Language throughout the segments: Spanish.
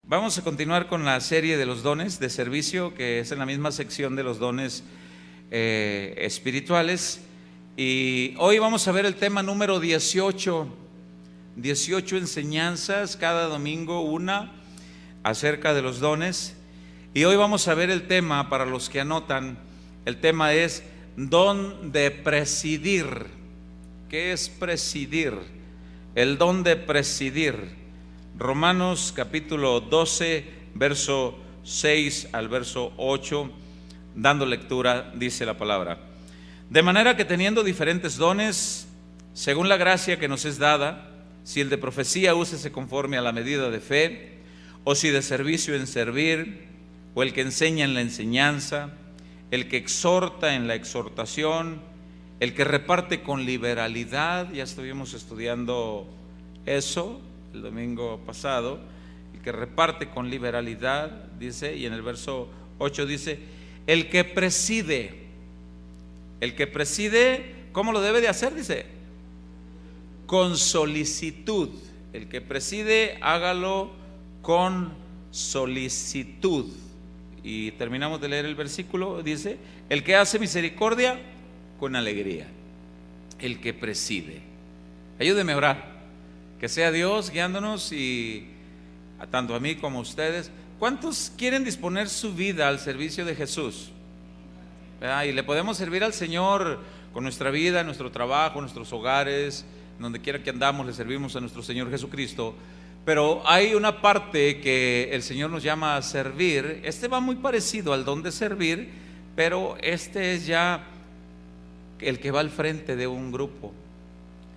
Vamos a continuar con la serie de los dones de servicio, que es en la misma sección de los dones espirituales. Y hoy vamos a ver el tema número 18 enseñanzas, cada domingo una, acerca de los dones. Y hoy vamos a ver el tema, para los que anotan, el tema es don de presidir. ¿Qué es presidir? El don de presidir. Romanos capítulo 12, verso 6 al verso 8, dando lectura, dice la palabra: de manera que teniendo diferentes dones, según la gracia que nos es dada, si el de profecía, úsese conforme a la medida de fe, o si de servicio, en servir, o el que enseña en la enseñanza, el que exhorta en la exhortación, el que reparte con liberalidad. Ya estuvimos estudiando eso el domingo pasado. El que reparte con liberalidad, dice, y en el verso 8 dice, el que preside, ¿cómo lo debe de hacer? Dice, con solicitud. El que preside, hágalo con solicitud. Y terminamos de leer el versículo, dice, el que hace misericordia, con alegría. El que preside. Ayúdeme a orar, que sea Dios guiándonos, y tanto a mí como a ustedes. ¿Cuántos quieren disponer su vida al servicio de Jesús? Y le podemos servir al Señor con nuestra vida, nuestro trabajo, nuestros hogares, donde quiera que andamos, le servimos a nuestro Señor Jesucristo. Pero hay una parte que el Señor nos llama a servir. Este va muy parecido al don de servir, pero este es ya el que va al frente de un grupo,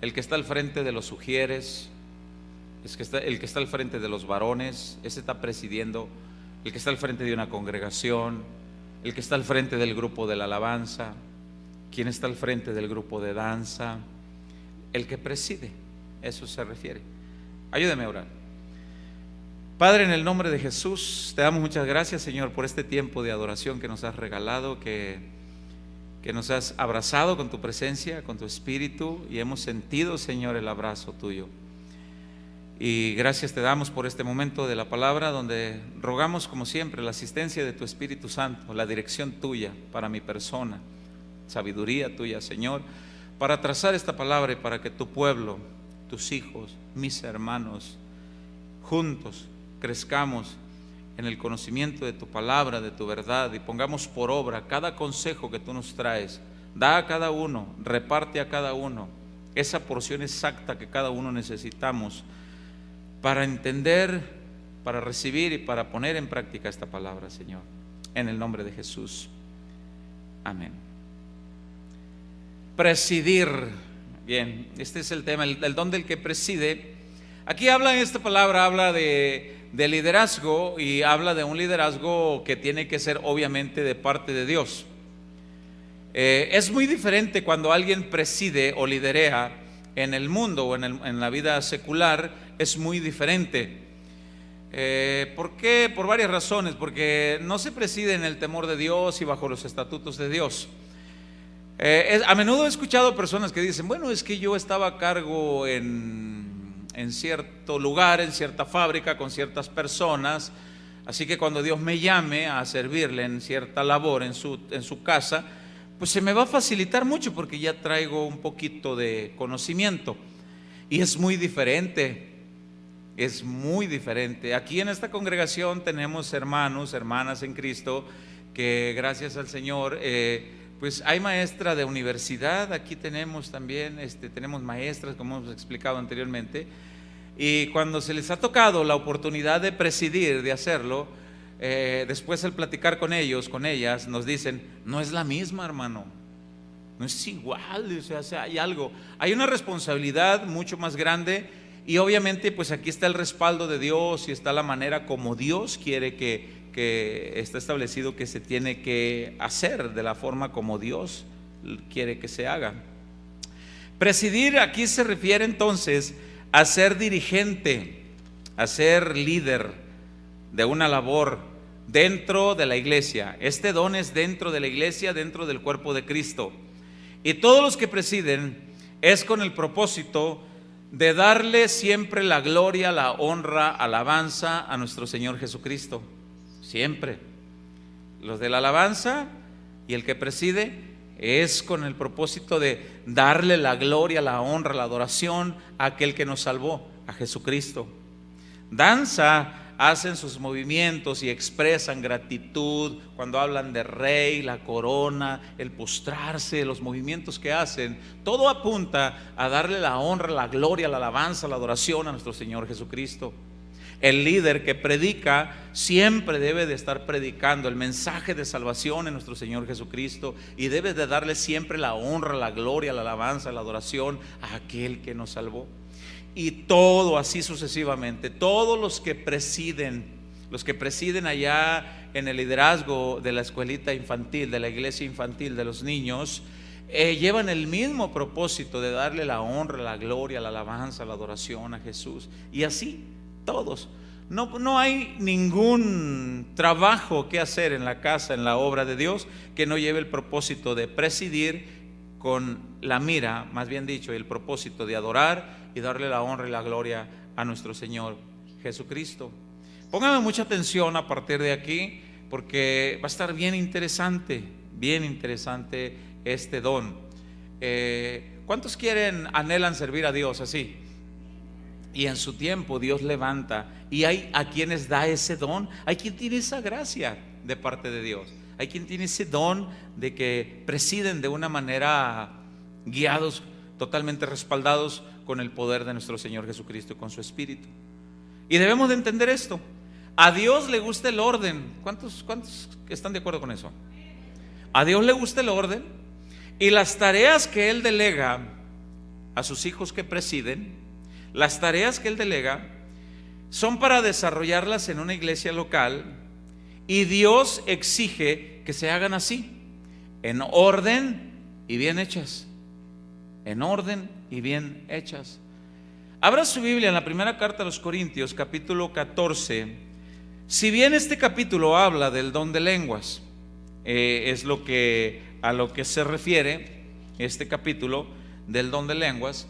el que está al frente de los ujieres, el que está al frente de los varones. Ese está presidiendo. El que está al frente de una congregación, el que está al frente del grupo de la alabanza, quien está al frente del grupo de danza, el que preside. Eso se refiere. Ayúdeme a orar. Padre, en el nombre de Jesús, te damos muchas gracias, Señor, por este tiempo de adoración que nos has regalado, que nos has abrazado con tu presencia, con tu espíritu, y hemos sentido, Señor, el abrazo tuyo. Y gracias te damos por este momento de la palabra, donde rogamos como siempre la asistencia de tu Espíritu Santo, la dirección tuya para mi persona, sabiduría tuya, Señor, para trazar esta palabra y para que tu pueblo, tus hijos, mis hermanos, juntos crezcamos en el conocimiento de tu palabra, de tu verdad, y pongamos por obra cada consejo que tú nos traes. Da a cada uno, reparte a cada uno esa porción exacta que cada uno necesitamos para entender, para recibir y para poner en práctica esta palabra, Señor, en el nombre de Jesús. Amén. Presidir. Bien, este es el tema, el don del que preside. Aquí habla, en esta palabra habla de liderazgo, y habla de un liderazgo que tiene que ser obviamente de parte de Dios. Es muy diferente cuando alguien preside o liderea en el mundo o en la vida secular. Es muy diferente. ¿Por qué? Por varias razones. Porque no se preside en el temor de Dios y bajo los estatutos de Dios. A menudo he escuchado personas que dicen, bueno, es que yo estaba a cargo en cierto lugar, en cierta fábrica, con ciertas personas, así que cuando Dios me llame a servirle en cierta labor en su casa, pues se me va a facilitar mucho porque ya traigo un poquito de conocimiento. Y es muy diferente. Es muy diferente. Aquí en esta congregación tenemos hermanos, hermanas en Cristo, que gracias al Señor, pues hay maestra de universidad. Aquí tenemos también, tenemos maestras, como hemos explicado anteriormente. Y cuando se les ha tocado la oportunidad de presidir, de hacerlo, después al platicar con ellos, con ellas, nos dicen, no es la misma, hermano, no es igual, o sea, hay algo, hay una responsabilidad mucho más grande. Y obviamente pues aquí está el respaldo de Dios, y está la manera como Dios quiere que está establecido que se tiene que hacer, de la forma como Dios quiere que se haga. Presidir aquí se refiere entonces a ser dirigente, a ser líder de una labor dentro de la iglesia. Este don es dentro de la iglesia, dentro del cuerpo de Cristo. Y todos los que presiden es con el propósito de darle siempre la gloria, la honra, alabanza a nuestro Señor Jesucristo. Siempre. Los de la alabanza y el que preside es con el propósito de darle la gloria, la honra, la adoración a aquel que nos salvó, a Jesucristo. Danza hacen sus movimientos y expresan gratitud cuando hablan de rey, la corona, el postrarse, los movimientos que hacen. Todo apunta a darle la honra, la gloria, la alabanza, la adoración a nuestro Señor Jesucristo. El líder que predica siempre debe de estar predicando el mensaje de salvación en nuestro Señor Jesucristo, y debe de darle siempre la honra, la gloria, la alabanza, la adoración a aquel que nos salvó. Y todo así sucesivamente. Todos los que presiden allá en el liderazgo de la escuelita infantil, de la iglesia infantil, de los niños, llevan el mismo propósito de darle la honra, la gloria, la alabanza, la adoración a Jesús. Y así todos. No hay ningún trabajo que hacer en la casa, en la obra de Dios, que no lleve el propósito de presidir con la mira, más bien dicho, el propósito de adorar y darle la honra y la gloria a nuestro Señor Jesucristo. Póngame mucha atención a partir de aquí, porque va a estar bien interesante este don. ¿Cuántos anhelan servir a Dios así? Y en su tiempo Dios levanta, y hay a quienes da ese don. Hay quien tiene esa gracia de parte de Dios. Hay quien tiene ese don de que presiden de una manera guiados, totalmente respaldados con el poder de nuestro Señor Jesucristo y con su Espíritu. Y debemos de entender esto. A Dios le gusta el orden. ¿Cuántos están de acuerdo con eso? A Dios le gusta el orden, y las tareas que Él delega a sus hijos que presiden, las tareas que Él delega son para desarrollarlas en una iglesia local, y Dios exige que se hagan así, en orden y bien hechas. En orden y bien hechas. Abra su Biblia en la primera carta a los Corintios, capítulo 14. Si bien este capítulo habla del don de lenguas, es a lo que se refiere este capítulo del don de lenguas,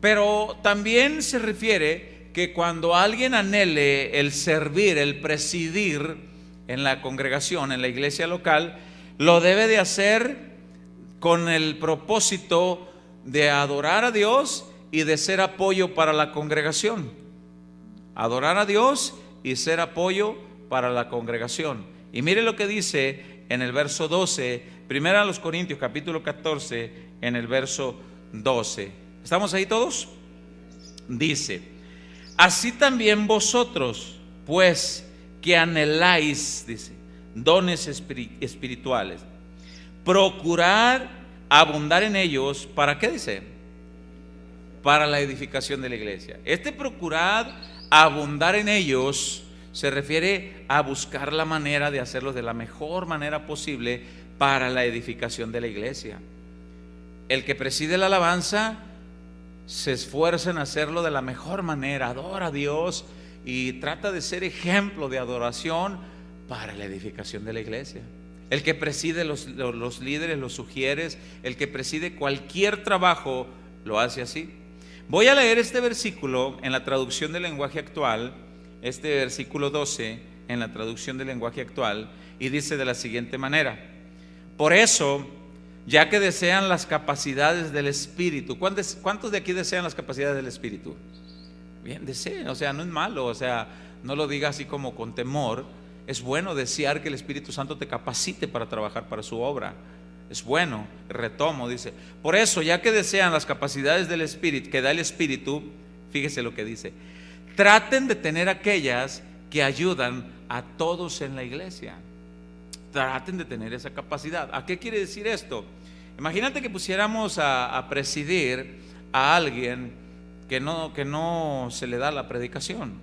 pero también se refiere que cuando alguien anhele el servir, el presidir en la congregación, en la iglesia local, lo debe de hacer con el propósito de adorar a Dios y de ser apoyo para la congregación. Adorar a Dios y ser apoyo para la congregación. Y mire lo que dice en el verso 12, primera a los Corintios, capítulo 14, en el verso 12. ¿Estamos ahí todos? Dice: así también vosotros, pues, que anheláis, dice, dones espirituales, procurad abundar en ellos. ¿Para qué dice? Para la edificación de la iglesia. Procurad abundar en ellos se refiere a buscar la manera de hacerlos de la mejor manera posible para la edificación de la iglesia. El que preside la alabanza se esfuerza en hacerlo de la mejor manera, adora a Dios y trata de ser ejemplo de adoración para la edificación de la iglesia. El que preside los líderes, los sugieres, el que preside cualquier trabajo, lo hace así. Voy a leer este versículo en la traducción del lenguaje actual, este versículo 12 en la traducción del lenguaje actual, y dice de la siguiente manera: por eso, ya que desean las capacidades del Espíritu. ¿Cuántos de aquí desean las capacidades del Espíritu? Bien, deseen, o sea, no es malo, o sea, no lo diga así como con temor. Es bueno desear que el Espíritu Santo te capacite para trabajar para su obra. Es bueno. Retomo, dice: por eso, ya que desean las capacidades del Espíritu, que da el Espíritu, fíjese lo que dice: traten de tener aquellas que ayudan a todos en la iglesia. Traten de tener esa capacidad. ¿A qué quiere decir esto? Imagínate que pusiéramos a presidir a alguien que no se le da la predicación,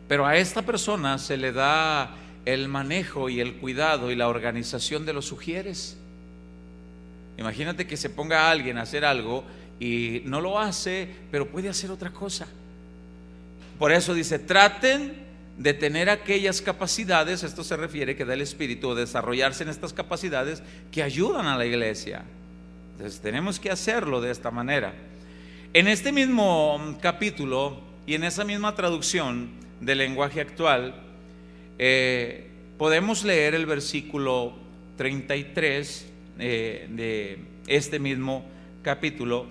pero a esta persona se le da el manejo y el cuidado y la organización de los sugieres. Imagínate que se ponga a alguien a hacer algo y no lo hace, pero puede hacer otra cosa. Por eso dice: traten de tener aquellas capacidades, esto se refiere que da el Espíritu, desarrollarse en estas capacidades que ayudan a la iglesia. Entonces tenemos que hacerlo de esta manera. En este mismo capítulo y en esa misma traducción del lenguaje actual, podemos leer el versículo 33 de este mismo capítulo,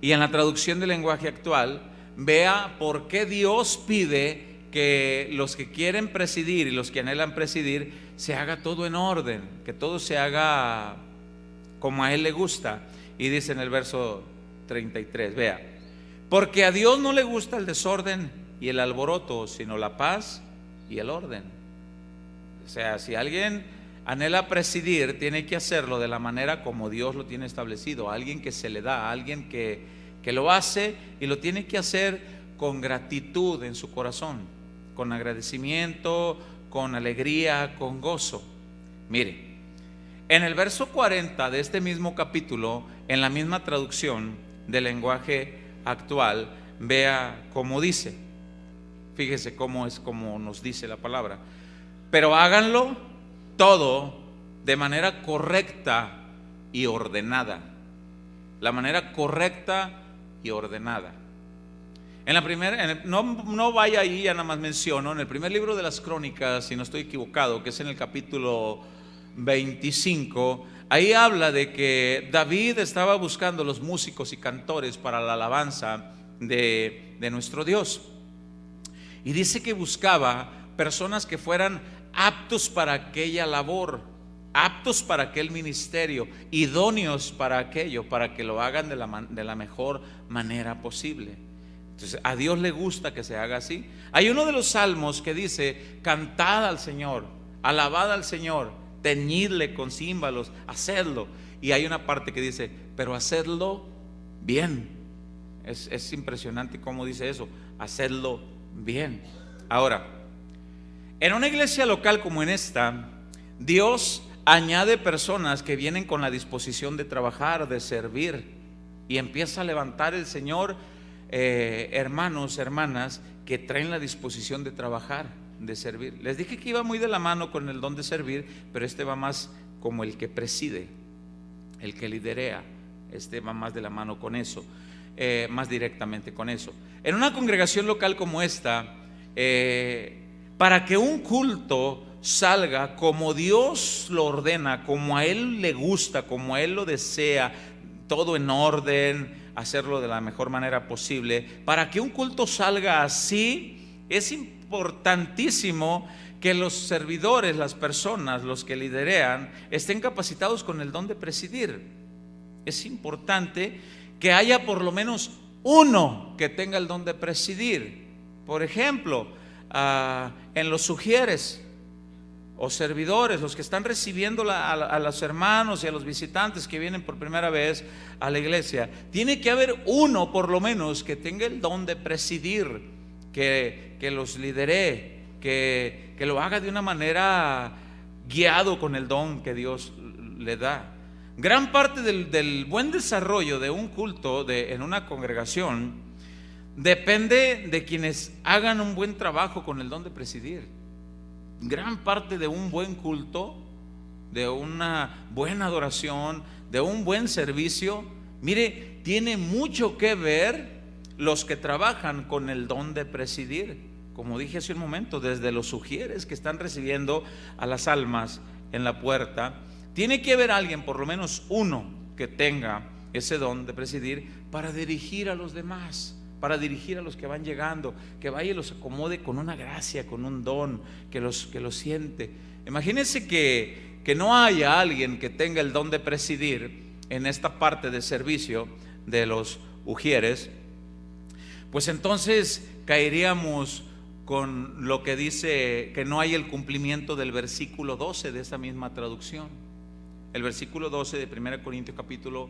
y en la traducción del lenguaje actual, vea por qué Dios pide que los que quieren presidir y los que anhelan presidir, se haga todo en orden, que todo se haga como a Él le gusta. Y dice en el verso 33, vea: porque a Dios no le gusta el desorden y el alboroto, sino la paz y el orden. O sea, si alguien anhela presidir, tiene que hacerlo de la manera como Dios lo tiene establecido. A alguien que se le da, a alguien que lo hace, y lo tiene que hacer con gratitud en su corazón, con agradecimiento, con alegría, con gozo. Mire, en el verso 40 de este mismo capítulo, en la misma traducción del lenguaje actual, vea cómo dice. Fíjese cómo es como nos dice la palabra: pero háganlo todo de manera correcta y ordenada. La manera correcta y ordenada. En la primera, no vaya ahí, ya nada más menciono, en el primer libro de las Crónicas, si no estoy equivocado, que es en el capítulo 25, ahí habla de que David estaba buscando los músicos y cantores para la alabanza de nuestro Dios. Y dice que buscaba personas que fueran aptos para aquella labor, aptos para aquel ministerio, idóneos para aquello, para que lo hagan de la mejor manera posible. Entonces, a Dios le gusta que se haga así. Hay uno de los salmos que dice: cantad al Señor, alabad al Señor, teñidle con címbalos, hacedlo. Y hay una parte que dice: pero hacedlo bien. Es impresionante cómo dice eso: hacedlo bien. Ahora, en una iglesia local como en esta, Dios añade personas que vienen con la disposición de trabajar, de servir, y empieza a levantar el Señor hermanos, hermanas que traen la disposición de trabajar, de servir. Les dije que iba muy de la mano con el don de servir, pero este va más como el que preside, el que liderea. Este va más de la mano con eso, más directamente con eso. En una congregación local como esta, para que un culto salga como Dios lo ordena, como a Él le gusta, como a Él lo desea, todo en orden, hacerlo de la mejor manera posible, para que un culto salga así, es importantísimo que los servidores, las personas, los que liderean, estén capacitados con el don de presidir. Es importante que haya por lo menos uno que tenga el don de presidir. Por ejemplo, en los sugieres o servidores, los que están recibiendo a los hermanos y a los visitantes que vienen por primera vez a la iglesia, tiene que haber uno por lo menos que tenga el don de presidir, que los lidere, que lo haga de una manera guiado con el don que Dios le da. Gran parte del buen desarrollo de un culto en una congregación depende de quienes hagan un buen trabajo con el don de presidir. Gran parte de un buen culto, de una buena adoración, de un buen servicio, mire, tiene mucho que ver los que trabajan con el don de presidir. Como dije hace un momento, desde los sugieres que están recibiendo a las almas en la puerta, tiene que haber alguien, por lo menos uno, que tenga ese don de presidir para dirigir a los demás, para dirigir a los que van llegando, que vaya y los acomode con una gracia, con un don, que los siente. Imagínense que no haya alguien que tenga el don de presidir en esta parte de servicio de los ujieres, pues entonces caeríamos con lo que dice que no hay el cumplimiento del versículo 12 de esa misma traducción. El versículo 12 de 1 Corintios capítulo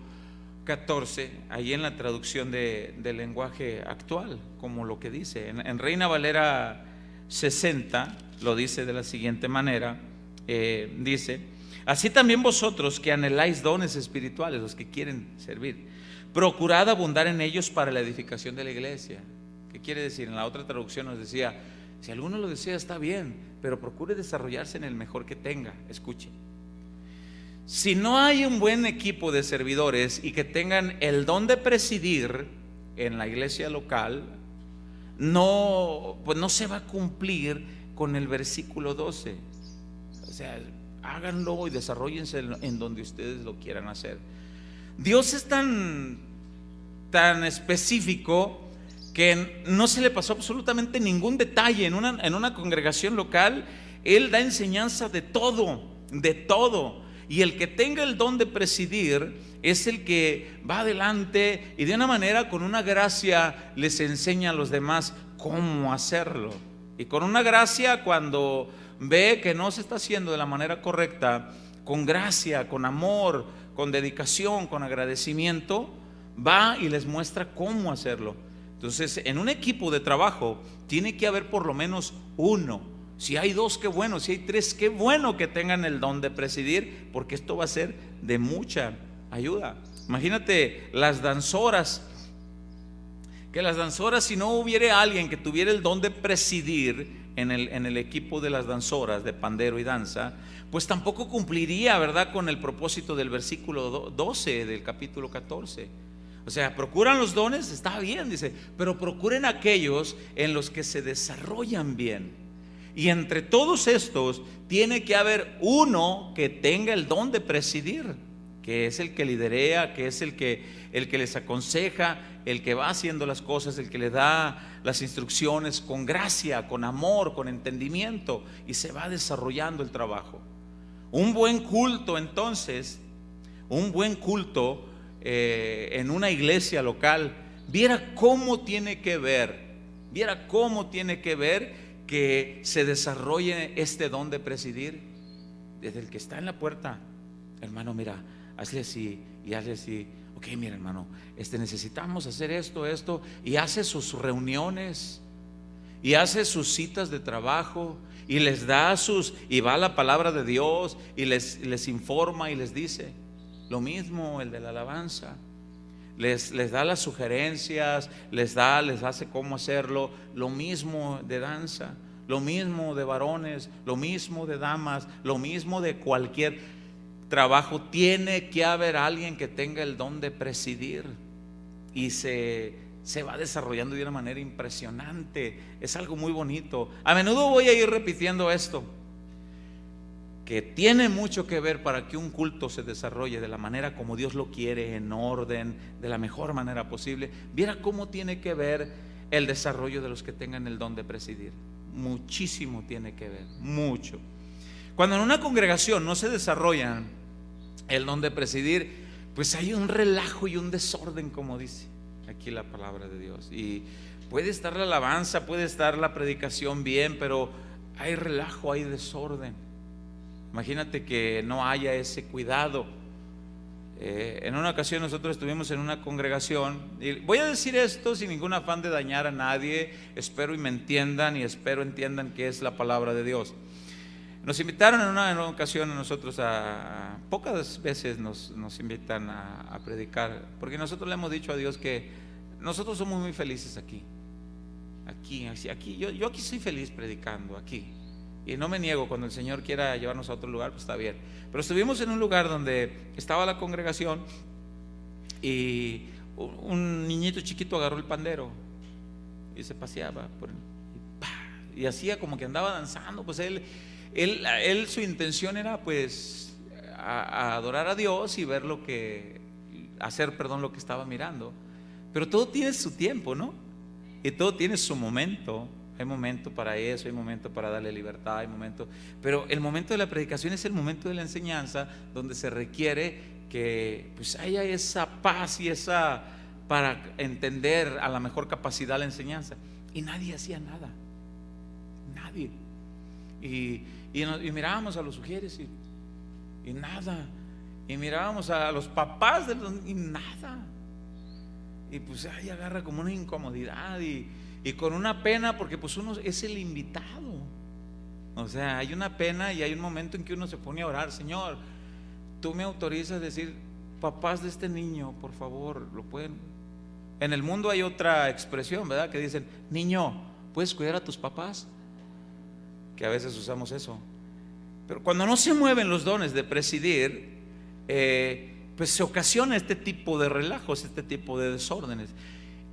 14, ahí en la traducción del lenguaje actual, como lo que dice en Reina Valera 60, lo dice de la siguiente manera, dice: así también vosotros que anheláis dones espirituales, los que quieren servir, procurad abundar en ellos para la edificación de la iglesia. ¿Qué quiere decir? En la otra traducción nos decía: si alguno lo desea está bien, pero procure desarrollarse en el mejor que tenga. Escuche, Si no hay un buen equipo de servidores y que tengan el don de presidir en la iglesia local, pues no se va a cumplir con el versículo 12. O sea, háganlo y desarróllense en donde ustedes lo quieran hacer. Dios es tan específico que no se le pasó absolutamente ningún detalle. En una congregación local, Él da enseñanza de todo, de todo. Y el que tenga el don de presidir es el que va adelante y de una manera, con una gracia, les enseña a los demás cómo hacerlo. Y con una gracia, cuando ve que no se está haciendo de la manera correcta, con gracia, con amor, con dedicación, con agradecimiento, va y les muestra cómo hacerlo. Entonces, en un equipo de trabajo tiene que haber por lo menos uno. Si hay dos, qué bueno. Si hay tres, qué bueno que tengan el don de presidir, porque esto va a ser de mucha ayuda. Imagínate las danzoras, que las danzoras, si no hubiera alguien que tuviera el don de presidir en el equipo de las danzoras de pandero y danza, pues tampoco cumpliría, ¿verdad?, con el propósito del versículo 12 del capítulo 14. O sea, procuran los dones, está bien, dice, pero procuren aquellos en los que se desarrollan bien. Y entre todos estos tiene que haber uno que tenga el don de presidir, que es el que liderea, que es el que les aconseja, el que va haciendo las cosas, el que le da las instrucciones con gracia, con amor, con entendimiento, y se va desarrollando el trabajo. Un buen culto, entonces, en una iglesia local, viera cómo tiene que ver que se desarrolle este don de presidir desde el que está en la puerta. Hermano, mira, hazle así y hazle así. Ok, mira, hermano, necesitamos hacer esto, y hace sus reuniones y hace sus citas de trabajo y les da y va a la palabra de Dios y les informa y les dice. Lo mismo el de la alabanza. Les da las sugerencias, les hace cómo hacerlo. Lo mismo de danza, lo mismo de varones, lo mismo de damas, lo mismo de cualquier trabajo. Tiene que haber alguien que tenga el don de presidir, y se va desarrollando de una manera impresionante. Es algo muy bonito. A menudo voy a ir repitiendo esto, que tiene mucho que ver para que un culto se desarrolle de la manera como Dios lo quiere, en orden, de la mejor manera posible. Viera cómo tiene que ver el desarrollo de los que tengan el don de presidir. Muchísimo tiene que ver, mucho. Cuando en una congregación no se desarrolla el don de presidir, pues hay un relajo y un desorden, como dice aquí la palabra de Dios. Y puede estar la alabanza, puede estar la predicación bien, pero hay relajo, hay desorden. Imagínate que no haya ese cuidado. En una ocasión nosotros estuvimos en una congregación, y voy a decir esto sin ningún afán de dañar a nadie, espero y me entiendan, y espero entiendan que es la palabra de Dios. Nos invitaron en una ocasión a nosotros, pocas veces nos invitan a predicar, porque nosotros le hemos dicho a Dios que nosotros somos muy felices aquí. Yo aquí soy feliz predicando aquí. Y no me niego, cuando el Señor quiera llevarnos a otro lugar, pues está bien. Pero estuvimos en un lugar donde estaba la congregación, y un niñito chiquito agarró el pandero y se paseaba y hacía como que andaba danzando. Pues él su intención era pues a adorar a Dios y ver lo que estaba mirando. Pero todo tiene su tiempo, ¿no? Y todo tiene su momento. Hay momento para eso, hay momento para darle libertad, hay momento. Pero el momento de la predicación es el momento de la enseñanza, donde se requiere que pues haya esa paz y esa, para entender a la mejor capacidad la enseñanza. Y nadie hacía nada, nadie. Y mirábamos a los sugieres y nada. Y mirábamos a los papás y nada. Y pues ahí agarra como una incomodidad y con una pena, porque pues uno es el invitado. O sea, hay una pena y hay un momento en que uno se pone a orar. Señor, tú me autorizas a decir, papás de este niño, por favor, lo pueden. En el mundo hay otra expresión, ¿verdad? Que dicen, niño, ¿puedes cuidar a tus papás? Que a veces usamos eso. Pero cuando no se mueven los dones de presidir, pues se ocasiona este tipo de relajos, este tipo de desórdenes.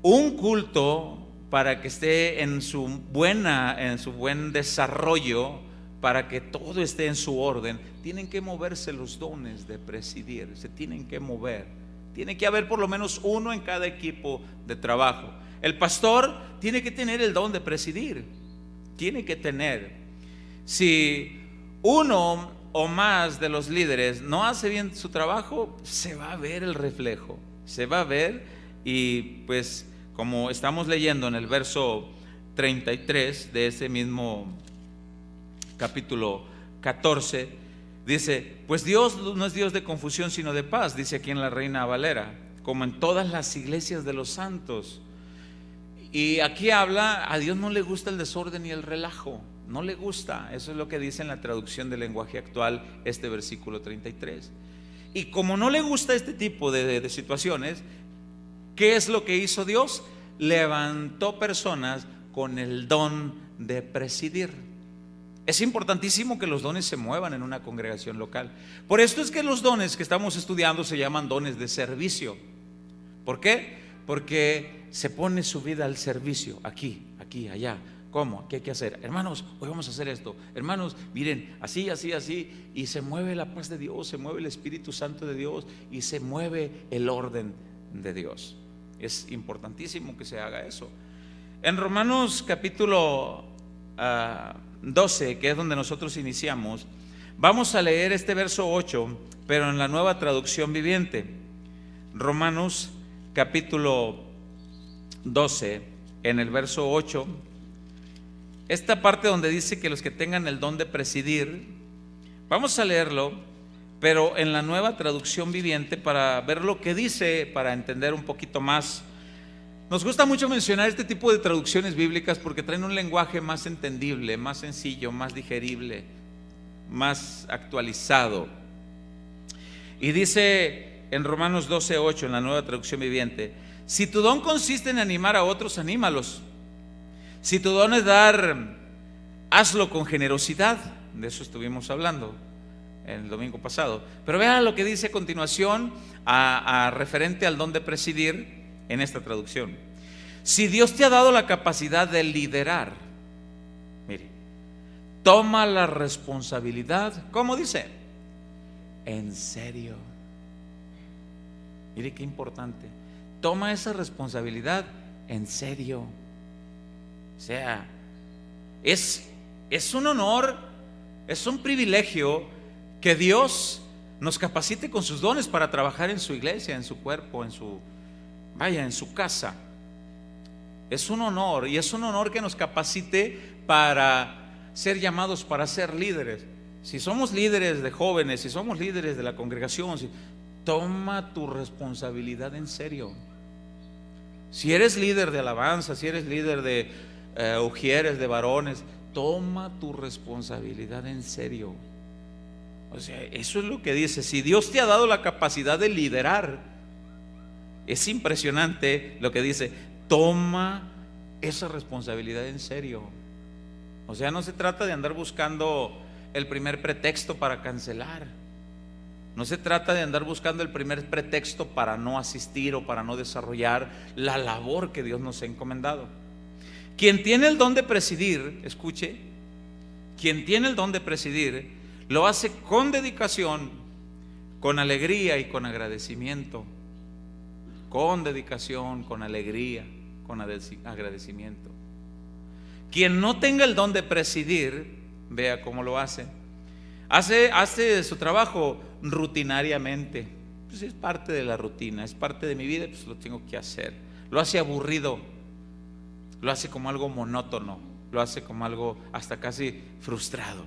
Un culto, para que esté en su buen desarrollo, para que todo esté en su orden, tienen que moverse los dones de presidir, se tienen que mover. Tiene que haber por lo menos uno en cada equipo de trabajo. El pastor tiene que tener el don de presidir, tiene que tener. Si uno o más de los líderes no hace bien su trabajo, se va a ver el reflejo, se va a ver. Y pues como estamos leyendo en el verso 33 de ese mismo capítulo 14, dice: pues Dios no es Dios de confusión sino de paz, dice aquí en la Reina Valera, como en todas las iglesias de los santos. Y aquí habla, a Dios no le gusta el desorden y el relajo, no le gusta. Eso es lo que dice en la traducción del lenguaje actual este versículo 33. Y como no le gusta este tipo de situaciones, ¿qué es lo que hizo Dios? Levantó personas con el don de presidir. Es importantísimo que los dones se muevan en una congregación local. Por esto es que los dones que estamos estudiando se llaman dones de servicio. ¿Por qué? Porque se pone su vida al servicio, aquí, allá. ¿Cómo? ¿Qué hay que hacer? Hermanos, hoy vamos a hacer esto. Hermanos, miren, así, así, así. Y se mueve la paz de Dios, se mueve el Espíritu Santo de Dios y se mueve el orden de Dios. Es importantísimo que se haga eso. En Romanos capítulo 12, que es donde nosotros iniciamos, vamos a leer este verso 8, pero en la Nueva Traducción Viviente. Romanos capítulo 12, en el verso 8, esta parte donde dice que los que tengan el don de presidir, vamos a leerlo, pero en la Nueva Traducción Viviente, para ver lo que dice, para entender un poquito más. Nos gusta mucho mencionar este tipo de traducciones bíblicas porque traen un lenguaje más entendible, más sencillo, más digerible, más actualizado. Y dice en Romanos 12:8, en la Nueva Traducción Viviente: si tu don consiste en animar a otros, anímalos. Si tu don es dar, hazlo con generosidad. De eso estuvimos hablando el domingo pasado. Pero vean lo que dice a continuación, referente al don de presidir, en esta traducción. Si Dios te ha dado la capacidad de liderar, mire, toma la responsabilidad, ¿cómo dice? En serio. Mire qué importante. Toma esa responsabilidad en serio. O sea, es un honor, es un privilegio que Dios nos capacite con sus dones para trabajar en su iglesia, en su cuerpo, en su casa. Es un honor, y es un honor que nos capacite para ser llamados para ser líderes. Si somos líderes de jóvenes, si somos líderes de la congregación, toma tu responsabilidad en serio. Si eres líder de alabanza, si eres líder de ujieres, de varones, toma tu responsabilidad en serio. O sea, eso es lo que dice. Si Dios te ha dado la capacidad de liderar, es impresionante lo que dice: toma esa responsabilidad en serio. O sea, no se trata de andar buscando el primer pretexto para cancelar. No se trata de andar buscando el primer pretexto para no asistir o para no desarrollar la labor que Dios nos ha encomendado. Quien tiene el don de presidir, escuche, quien tiene el don de presidir, lo hace con dedicación, con alegría y con agradecimiento. Con dedicación, con alegría, con agradecimiento. Quien no tenga el don de presidir, vea cómo lo hace. Hace su trabajo rutinariamente. Pues es parte de la rutina, es parte de mi vida, pues lo tengo que hacer. Lo hace aburrido, lo hace como algo monótono, lo hace como algo hasta casi frustrado.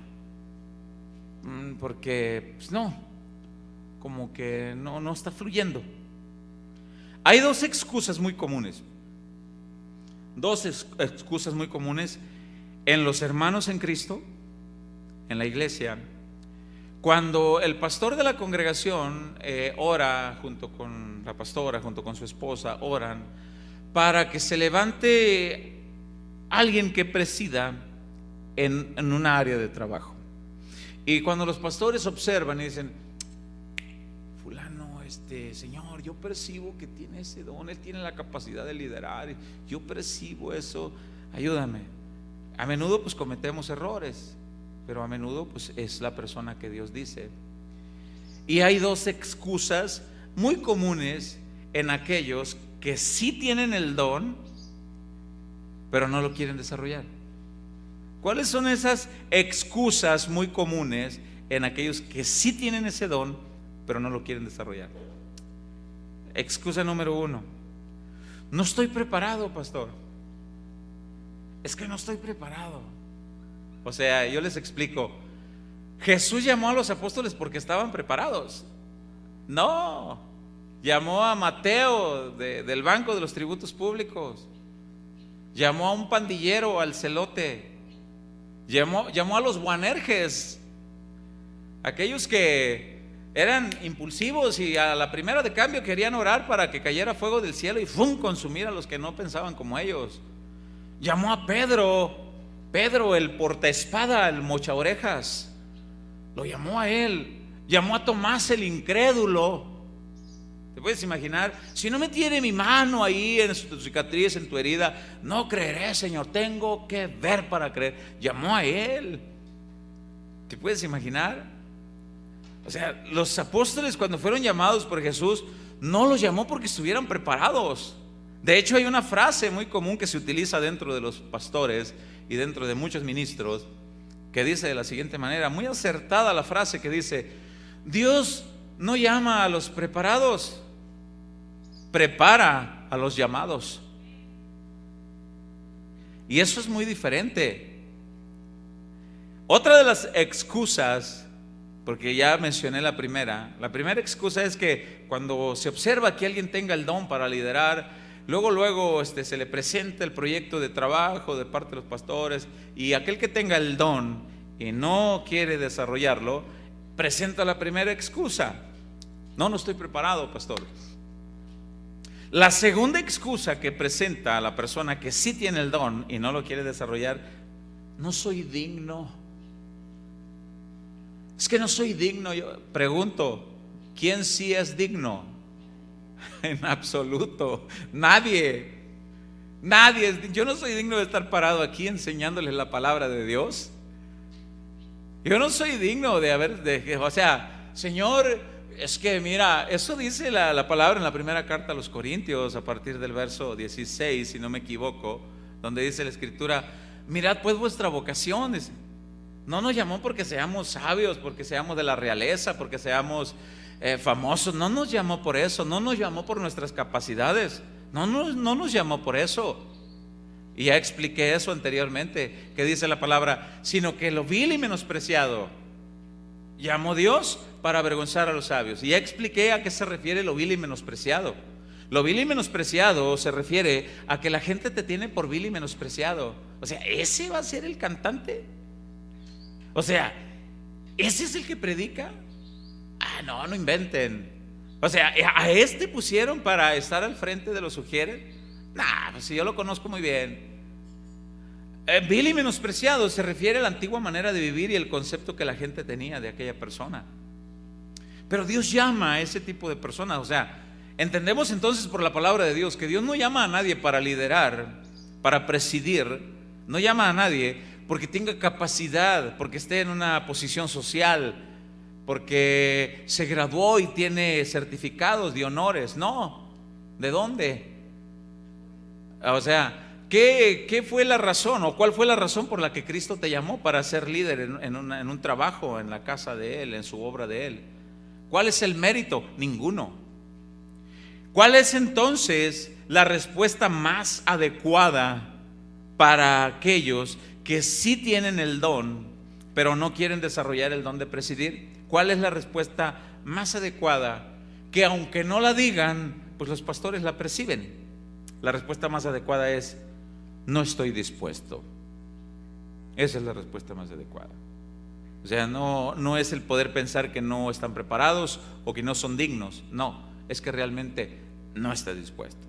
Porque pues no, como que no está fluyendo. Hay dos excusas muy comunes. Excusas muy comunes en los hermanos en Cristo, en la iglesia. Cuando el pastor de la congregación ora junto con la pastora, junto con su esposa, oran para que se levante alguien que presida en una área de trabajo. Y cuando los pastores observan y dicen: Señor, yo percibo que tiene ese don, él tiene la capacidad de liderar, yo percibo eso, ayúdame. A menudo pues cometemos errores, pero a menudo pues es la persona que Dios dice. Y hay dos excusas muy comunes en aquellos que sí tienen el don, pero no lo quieren desarrollar. ¿Cuáles son esas excusas muy comunes en aquellos que sí tienen ese don, pero no lo quieren desarrollar? Excusa número 1: no estoy preparado, pastor. Es que no estoy preparado. O sea, yo les explico. Jesús llamó a los apóstoles porque estaban preparados. No, llamó a Mateo del banco de los tributos públicos, llamó a un pandillero, al celote, llamó a los Boanerges, aquellos que eran impulsivos y a la primera de cambio querían orar para que cayera fuego del cielo y ¡fum!, consumir a los que no pensaban como ellos. Llamó a Pedro el portaespada, el mochaorejas, lo llamó a él. Llamó a Tomás el incrédulo. ¿Te puedes imaginar? Si no me tiene mi mano ahí en tu cicatriz, en tu herida, no creeré, Señor, tengo que ver para creer. Llamó a él. ¿Te puedes imaginar? O sea, los apóstoles, cuando fueron llamados por Jesús, no los llamó porque estuvieran preparados. De hecho, hay una frase muy común que se utiliza dentro de los pastores y dentro de muchos ministros, que dice de la siguiente manera, muy acertada la frase, que dice: Dios no llama a los preparados, prepara a los llamados. Y eso es muy diferente. Otra de las excusas, porque ya mencioné la primera excusa es que cuando se observa que alguien tenga el don para liderar, luego se le presenta el proyecto de trabajo de parte de los pastores, y aquel que tenga el don y no quiere desarrollarlo, presenta la primera excusa: no estoy preparado, pastor. La segunda excusa que presenta a la persona que sí tiene el don y no lo quiere desarrollar: no soy digno. Es que no soy digno. Yo pregunto, ¿quién sí es digno? En absoluto, nadie. Yo no soy digno de estar parado aquí enseñándoles la palabra de Dios. Yo no soy digno o sea, Señor, es que mira, eso dice la palabra en la primera carta a los Corintios, a partir del verso 16, si no me equivoco, donde dice la escritura: mirad pues vuestra vocación. No nos llamó porque seamos sabios, porque seamos de la realeza, porque seamos famosos. No nos llamó por eso, no nos llamó por nuestras capacidades, no nos llamó por eso. Y ya expliqué eso anteriormente, que dice la palabra: sino que lo vil y menospreciado llamó Dios para avergonzar a los sabios. Y ya expliqué a qué se refiere lo vil y menospreciado. Lo vil y menospreciado se refiere a que la gente te tiene por vil y menospreciado. O sea, ¿ese va a ser el cantante? O sea, ¿ese es el que predica? No inventen. O sea, ¿a este pusieron para estar al frente de los Ujieres? Pues si yo lo conozco muy bien. Vil y menospreciado se refiere a la antigua manera de vivir y el concepto que la gente tenía de aquella persona. Pero Dios llama a ese tipo de personas. O sea, entendemos entonces por la palabra de Dios que Dios no llama a nadie para liderar, para presidir. No llama a nadie porque tenga capacidad, porque esté en una posición social, porque se graduó y tiene certificados de honores. No. ¿De dónde? O sea, ¿qué fue la razón o cuál fue la razón por la que Cristo te llamó para ser líder en un trabajo, en la casa de Él, en su obra de Él? ¿Cuál es el mérito? Ninguno. ¿Cuál es entonces la respuesta más adecuada para aquellos que sí tienen el don, pero no quieren desarrollar el don de presidir? ¿Cuál es la respuesta más adecuada? Que aunque no la digan, pues los pastores la perciben. La respuesta más adecuada es: no estoy dispuesto. Esa es la respuesta más adecuada. O sea, no es el poder pensar que no están preparados o que no son dignos. No, es que realmente no está dispuesto.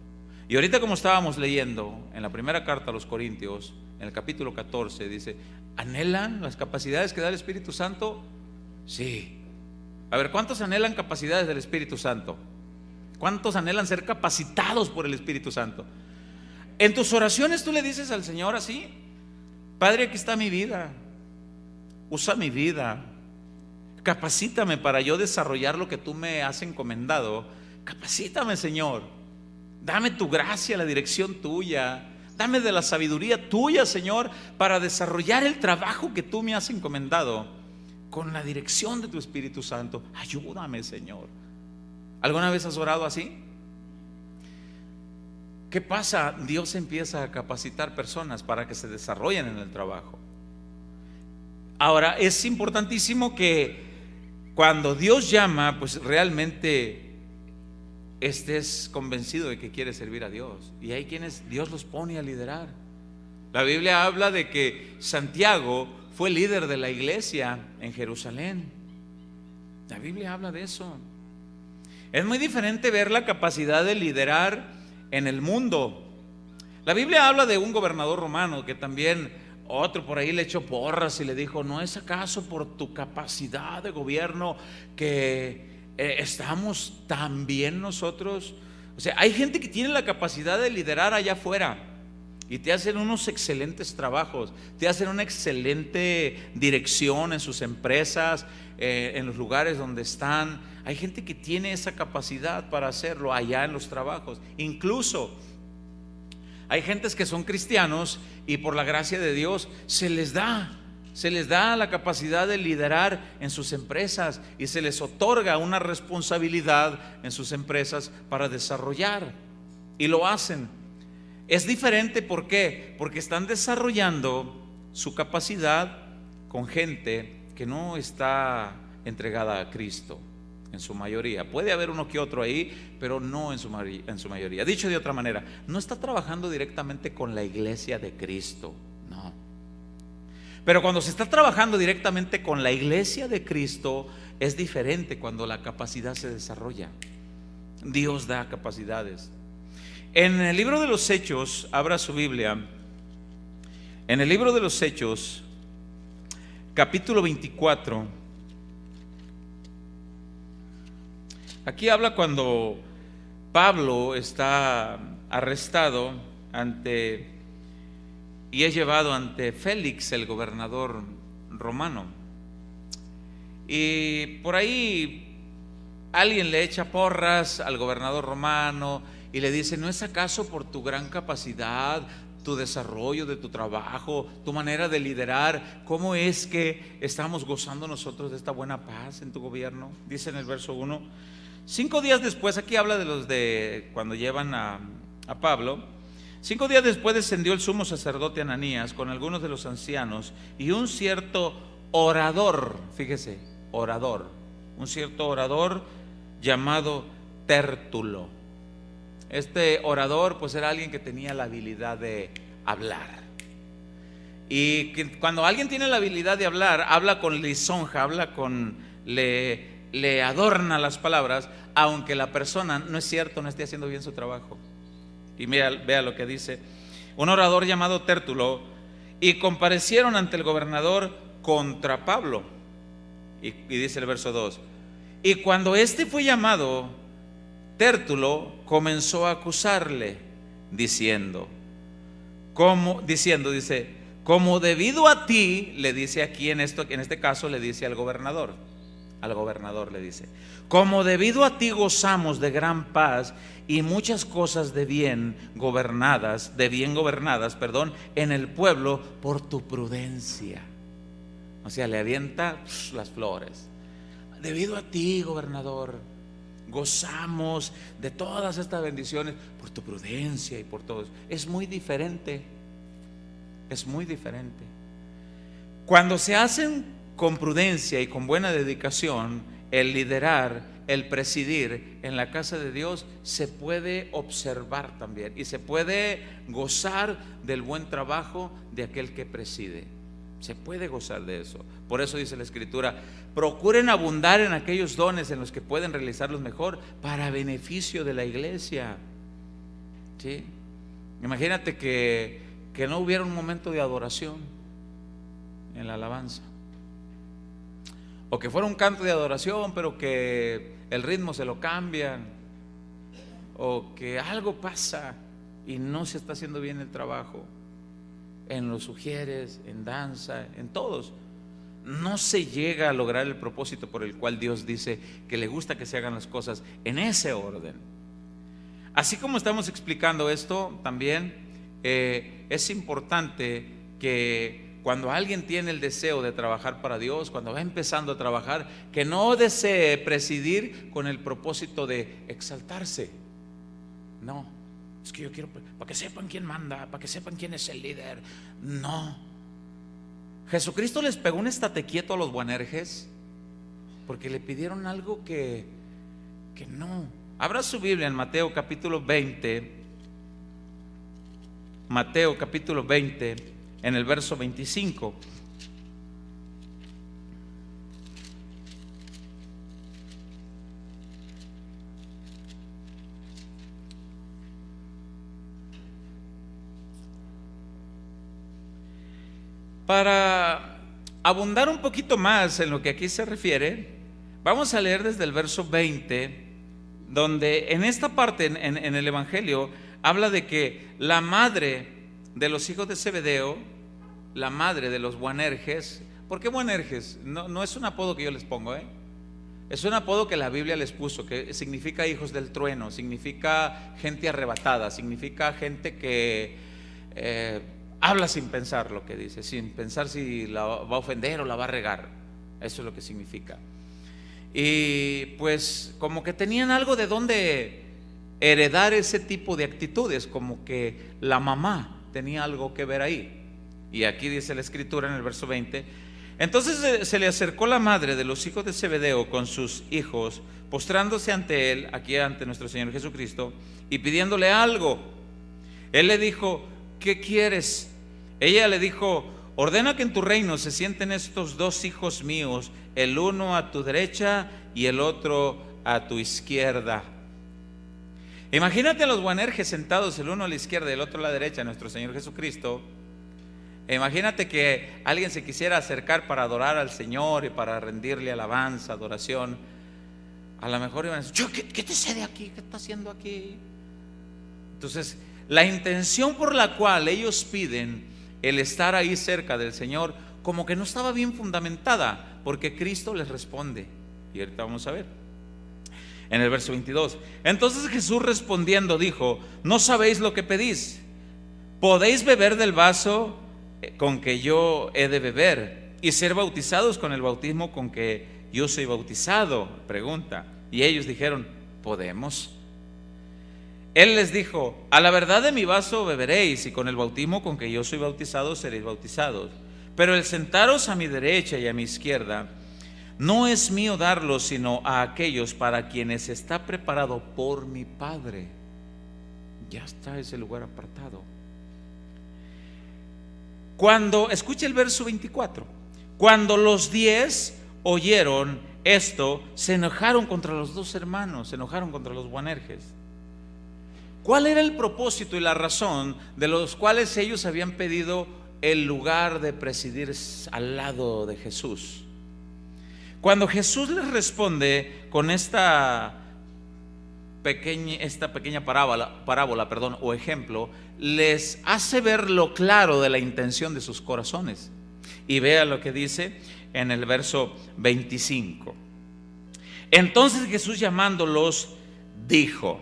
Y ahorita, como estábamos leyendo en la primera carta a los Corintios, en el capítulo 14, dice: ¿anhelan las capacidades que da el Espíritu Santo? Sí. A ver, ¿cuántos anhelan capacidades del Espíritu Santo? ¿Cuántos anhelan ser capacitados por el Espíritu Santo? En tus oraciones tú le dices al Señor así: Padre, aquí está mi vida, usa mi vida, capacítame para yo desarrollar lo que tú me has encomendado. Capacítame, Señor, dame tu gracia, la dirección tuya, dame de la sabiduría tuya, Señor, para desarrollar el trabajo que tú me has encomendado con la dirección de tu Espíritu Santo. Ayúdame, Señor. ¿Alguna vez has orado así? ¿Qué pasa? Dios empieza a capacitar personas para que se desarrollen en el trabajo. Ahora, es importantísimo que cuando Dios llama, pues realmente estés convencido de que quieres servir a Dios. Y hay quienes Dios los pone a liderar. La Biblia habla de que Santiago fue líder de la iglesia en Jerusalén. La Biblia habla de eso. Es muy diferente ver la capacidad de liderar en el mundo. La Biblia habla de un gobernador romano que también otro por ahí le echó porras y le dijo: ¿no es acaso por tu capacidad de gobierno que estamos tan bien nosotros? O sea, hay gente que tiene la capacidad de liderar allá afuera y te hacen unos excelentes trabajos, te hacen una excelente dirección en sus empresas, en los lugares donde están. Hay gente que tiene esa capacidad para hacerlo allá en los trabajos. Incluso hay gentes que son cristianos y por la gracia de Dios se les da la capacidad de liderar en sus empresas y se les otorga una responsabilidad en sus empresas para desarrollar, y lo hacen. Es diferente, ¿por qué? Porque están desarrollando su capacidad con gente que no está entregada a Cristo. En su mayoría, puede haber uno que otro ahí, pero no en su mayoría. Dicho de otra manera, no está trabajando directamente con la iglesia de Cristo, no. Pero cuando se está trabajando directamente con la iglesia de Cristo, es diferente cuando la capacidad se desarrolla. Dios da capacidades. En el libro de los Hechos, abra su Biblia. En el libro de los Hechos, capítulo 24. Aquí habla cuando Pablo está arrestado y es llevado ante Félix, el gobernador romano. Y por ahí alguien le echa porras al gobernador romano y le dice: ¿no es acaso por tu gran capacidad, tu desarrollo de tu trabajo, tu manera de liderar, cómo es que estamos gozando nosotros de esta buena paz en tu gobierno? Dice en el verso 1. 5 días después, aquí habla de los de cuando llevan a Pablo. 5 días después descendió el sumo sacerdote Ananías con algunos de los ancianos y un cierto orador, fíjese, un cierto orador llamado Tértulo. Este orador pues era alguien que tenía la habilidad de hablar. Y que cuando alguien tiene la habilidad de hablar, habla con lisonja, le adorna las palabras, aunque la persona, no es cierto, no esté haciendo bien su trabajo. Y vea lo que dice: un orador llamado Tértulo, y comparecieron ante el gobernador contra Pablo. Y dice el verso 2: y cuando éste fue llamado, Tértulo comenzó a acusarle, diciendo, dice, como debido a ti, le dice aquí en este caso le dice al gobernador le dice: como debido a ti gozamos de gran paz y muchas cosas de bien gobernadas, en el pueblo por tu prudencia. O sea, le avienta las flores. Debido a ti, gobernador, gozamos de todas estas bendiciones por tu prudencia y por todo eso. Es muy diferente. Cuando se hacen con prudencia y con buena dedicación, el liderar, el presidir en la casa de Dios se puede observar también y se puede gozar del buen trabajo de aquel que preside. Se puede gozar de eso. Por eso dice la Escritura: procuren abundar en aquellos dones en los que pueden realizarlos mejor para beneficio de la iglesia. ¿Sí? Imagínate que no hubiera un momento de adoración en la alabanza, o que fuera un canto de adoración pero que el ritmo se lo cambian. o que algo pasa y no se está haciendo bien el trabajo, en los sugieres, en danza, en todos, no se llega a lograr el propósito por el cual Dios dice que le gusta que se hagan las cosas en ese orden. Así como estamos explicando esto, también es importante que cuando alguien tiene el deseo de trabajar para Dios, cuando va empezando a trabajar, que no desee presidir con el propósito de exaltarse. No, es que yo quiero para que sepan quién manda, para que sepan quién es el líder. No. Jesucristo les pegó un estate quieto a los Boanerges porque le pidieron algo que no. Abra su Biblia en Mateo capítulo 20. Mateo capítulo 20, en el verso 25. Para abundar un poquito más en lo que aquí se refiere, vamos a leer desde el verso 20, donde en esta parte, en el Evangelio, habla de que la madre de los hijos de Zebedeo, la madre de los Boanerges. ¿Por qué Boanerges? No es un apodo que yo les pongo, es un apodo que la Biblia les puso, que significa hijos del trueno, significa gente arrebatada, significa gente que habla sin pensar lo que dice, sin pensar si la va a ofender o la va a regar. Eso es lo que significa. Y pues como que tenían algo de donde heredar ese tipo de actitudes, como que la mamá tenía algo que ver ahí. Y aquí dice la escritura en el verso 20: entonces se le acercó la madre de los hijos de Zebedeo con sus hijos, postrándose ante él, aquí ante nuestro Señor Jesucristo, y pidiéndole algo. Él le dijo: ¿qué quieres? Ella le dijo: ordena que en tu reino se sienten estos dos hijos míos, el uno a tu derecha y el otro a tu izquierda. Imagínate a los Boanerges sentados, el uno a la izquierda y el otro a la derecha, nuestro Señor Jesucristo. Imagínate que alguien se quisiera acercar para adorar al Señor y para rendirle alabanza, adoración. A lo mejor iban a decir: ¿qué te sé de aquí? ¿Qué está haciendo aquí? Entonces, la intención por la cual ellos piden el estar ahí cerca del Señor, como que no estaba bien fundamentada, porque Cristo les responde. Y ahorita vamos a ver en el verso 22. Entonces Jesús respondiendo dijo: no sabéis lo que pedís. ¿Podéis beber del vaso con que yo he de beber y ser bautizados con el bautismo con que yo soy bautizado? Pregunta. Y ellos dijeron: podemos. Él les dijo: a la verdad de mi vaso beberéis, y con el bautismo con que yo soy bautizado seréis bautizados. Pero el sentaros a mi derecha y a mi izquierda no es mío darlo, sino a aquellos para quienes está preparado por mi Padre. Ya está ese lugar apartado. Escuche el verso 24. Cuando los 10 oyeron esto, se enojaron contra los dos hermanos, se enojaron contra los Boanerges. ¿Cuál era el propósito y la razón de los cuales ellos habían pedido el lugar de presidir al lado de Jesús? Cuando Jesús les responde con esta pequeña parábola, o ejemplo, les hace ver lo claro de la intención de sus corazones. Y vea lo que dice en el verso 25. Entonces Jesús, llamándolos, dijo: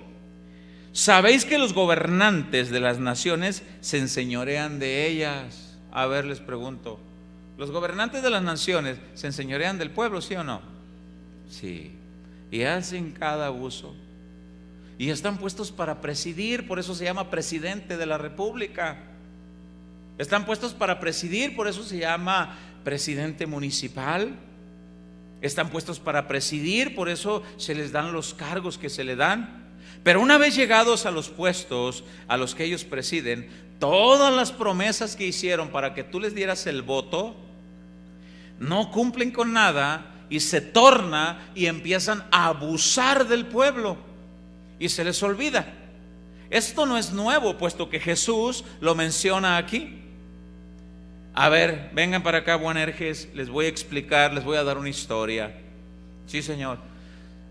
¿sabéis que los gobernantes de las naciones se enseñorean de ellas? A ver, les pregunto, ¿los gobernantes de las naciones se enseñorean del pueblo, sí o no? Sí. Y hacen cada abuso. Y están puestos para presidir, por eso se llama presidente de la república. Están puestos para presidir, por eso se llama presidente municipal. Están puestos para presidir, por eso se les dan los cargos que se le dan. Pero una vez llegados a los puestos a los que ellos presiden, todas las promesas que hicieron para que tú les dieras el voto, no cumplen con nada y se torna y empiezan a abusar del pueblo y se les olvida. Esto no es nuevo, puesto que Jesús lo menciona aquí. A ver, vengan para acá, Boanerges, les voy a explicar, les voy a dar una historia. Sí, Señor.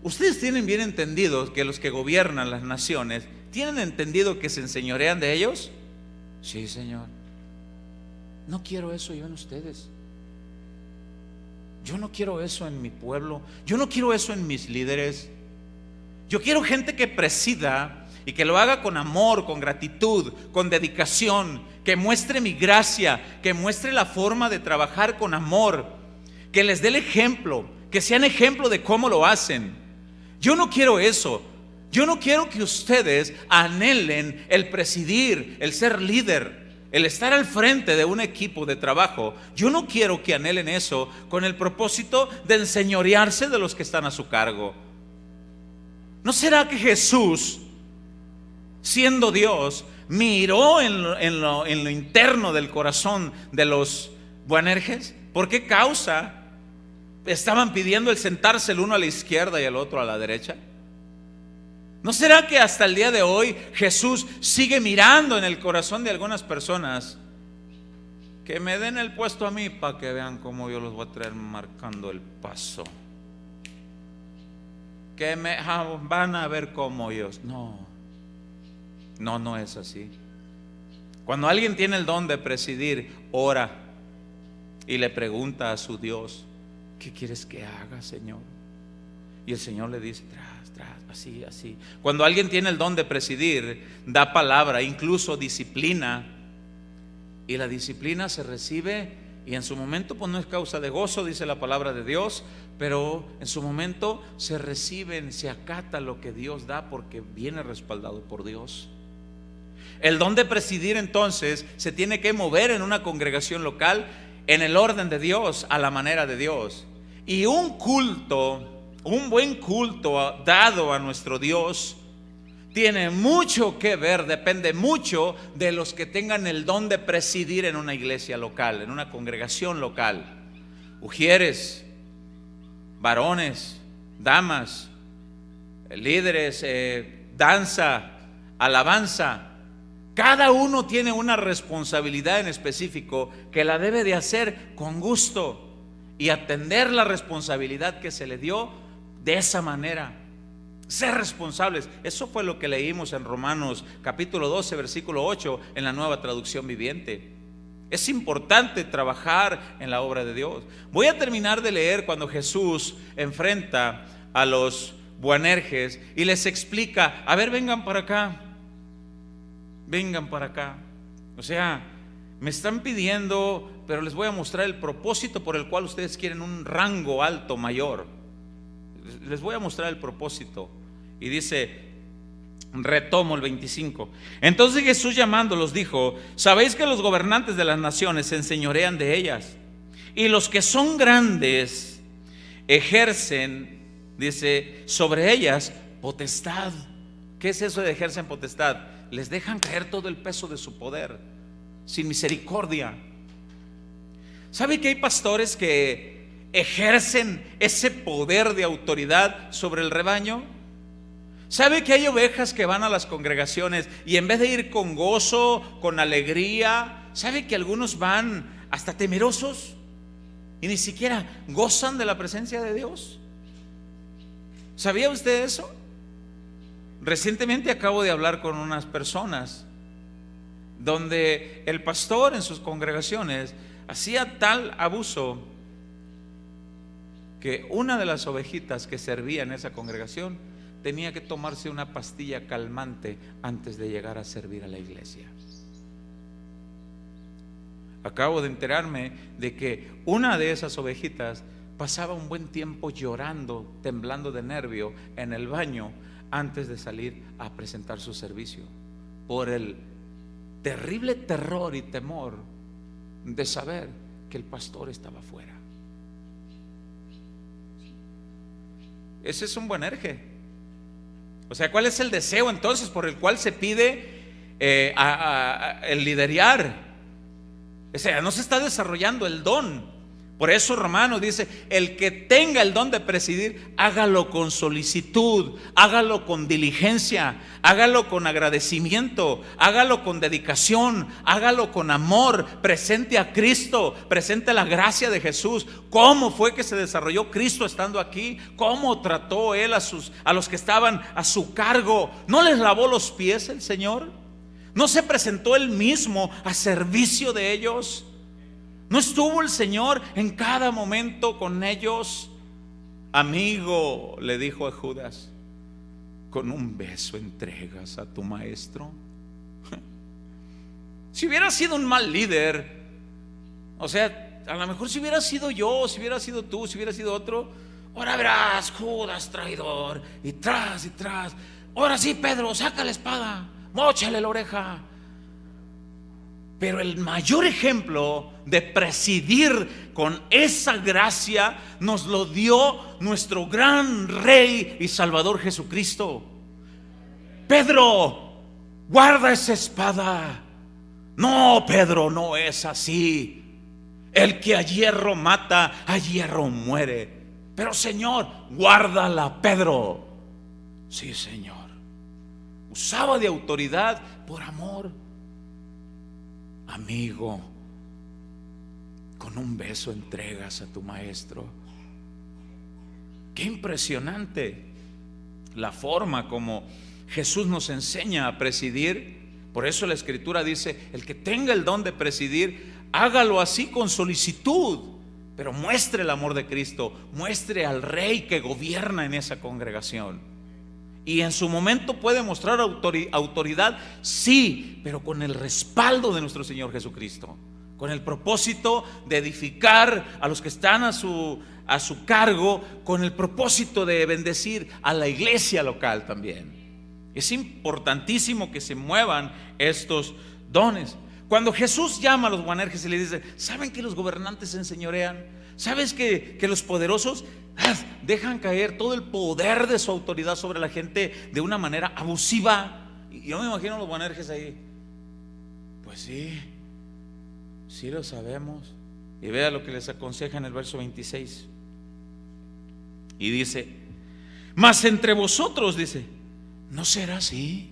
ustedes tienen bien entendido que los que gobiernan las naciones, ¿tienen entendido que se enseñorean de ellos? Sí, Señor. No quiero eso yo en ustedes. Yo no quiero eso en mi pueblo. Yo no quiero eso en mis líderes. Yo quiero gente que presida y que lo haga con amor, con gratitud, con dedicación, que muestre mi gracia, que muestre la forma de trabajar con amor, que les dé el ejemplo, que sean ejemplo de cómo lo hacen. Yo no quiero eso. Yo no quiero que ustedes anhelen el presidir, el ser líder, el estar al frente de un equipo de trabajo. Yo no quiero que anhelen eso con el propósito de enseñorearse de los que están a su cargo. ¿No será que Jesús, siendo Dios, miró en lo interno del corazón de los Boanerges? ¿Por qué causa estaban pidiendo el sentarse el uno a la izquierda y el otro a la derecha? ¿No será que hasta el día de hoy Jesús sigue mirando en el corazón de algunas personas? Que me den el puesto a mí para que vean cómo yo los voy a traer marcando el paso. Que van a ver cómo ellos. No es así. Cuando alguien tiene el don de presidir, ora y le pregunta a su Dios: ¿qué quieres que haga, Señor? Y el Señor le dice: así. Cuando alguien tiene el don de presidir, da palabra, incluso disciplina. Y la disciplina se recibe, y en su momento pues no es causa de gozo, dice la palabra de Dios, pero en su momento se reciben, se acata lo que Dios da, porque viene respaldado por Dios. El don de presidir entonces se tiene que mover en una congregación local en el orden de Dios, a la manera de Dios. Y un buen culto dado a nuestro Dios tiene mucho que ver, depende mucho de los que tengan el don de presidir en una iglesia local, en una congregación local. Ujieres, varones, damas, líderes, danza, alabanza. Cada uno tiene una responsabilidad en específico que la debe de hacer con gusto y atender la responsabilidad que se le dio de esa manera. Ser responsables. Eso fue lo que leímos en Romanos capítulo 12 versículo 8 en la Nueva Traducción Viviente. Es importante trabajar en la obra de Dios. Voy a terminar de leer cuando Jesús enfrenta a los Boanerges y les explica: a ver, vengan para acá. O sea, me están pidiendo, pero les voy a mostrar el propósito por el cual ustedes quieren un rango alto, mayor. Les voy a mostrar el propósito. Y dice, retomo el 25. Entonces Jesús, llamándolos, dijo: sabéis que los gobernantes de las naciones se enseñorean de ellas, y los que son grandes ejercen, dice, sobre ellas potestad. ¿Qué es eso de ejercen potestad? Les dejan caer todo el peso de su poder, sin misericordia. ¿Sabe que hay pastores que ejercen ese poder de autoridad sobre el rebaño? ¿Sabe que hay ovejas que van a las congregaciones y en vez de ir con gozo, con alegría, sabe que algunos van hasta temerosos y ni siquiera gozan de la presencia de Dios? ¿Sabía usted eso? Recientemente acabo de hablar con unas personas donde el pastor en sus congregaciones hacía tal abuso que una de las ovejitas que servía en esa congregación tenía que tomarse una pastilla calmante antes de llegar a servir a la iglesia. Acabo de enterarme de que una de esas ovejitas pasaba un buen tiempo llorando, temblando de nervio en el baño antes de salir a presentar su servicio, por el terrible terror y temor de saber que el pastor estaba fuera. Ese es un Boanerge. O sea, ¿cuál es el deseo entonces por el cual se pide el liderar? O sea, no se está desarrollando el don Por eso Romanos dice: el que tenga el don de presidir, hágalo con solicitud, hágalo con diligencia, hágalo con agradecimiento, hágalo con dedicación, hágalo con amor, presente a Cristo, presente la gracia de Jesús. ¿Cómo fue que se desarrolló Cristo estando aquí? ¿Cómo trató Él a los que estaban a su cargo? ¿No les lavó los pies el Señor? ¿No se presentó Él mismo a servicio de ellos? ¿No estuvo el Señor en cada momento con ellos? Amigo, le dijo a Judas, con un beso entregas a tu maestro. Si hubiera sido un mal líder, o sea, a lo mejor si hubiera sido yo, si hubiera sido tú, si hubiera sido otro, ahora verás, Judas traidor, y tras, ahora sí, Pedro, saca la espada, móchale la oreja. Pero el mayor ejemplo de presidir con esa gracia nos lo dio nuestro gran Rey y Salvador Jesucristo. Pedro, guarda esa espada. No, Pedro, no es así. El que a hierro mata, a hierro muere. Pero Señor, guárdala, Pedro. Sí, Señor. Usaba de autoridad por amor. Amigo, con un beso entregas a tu maestro. Qué impresionante la forma como Jesús nos enseña a presidir. Por eso la Escritura dice: el que tenga el don de presidir, hágalo así con solicitud, pero muestre el amor de Cristo, muestre al Rey que gobierna en esa congregación. Y en su momento puede mostrar autoridad, sí, pero con el respaldo de nuestro Señor Jesucristo, con el propósito de edificar a los que están a su cargo, con el propósito de bendecir a la iglesia local también. Es importantísimo que se muevan estos dones. Cuando Jesús llama a los Boanerges y le dice: ¿saben que los gobernantes se enseñorean? ¿Sabes que los poderosos dejan caer todo el poder de su autoridad sobre la gente de una manera abusiva? Y yo me imagino a los Boanerges ahí. Pues sí lo sabemos. Y vea lo que les aconseja en el verso 26. Y dice: mas entre vosotros, dice, no será así.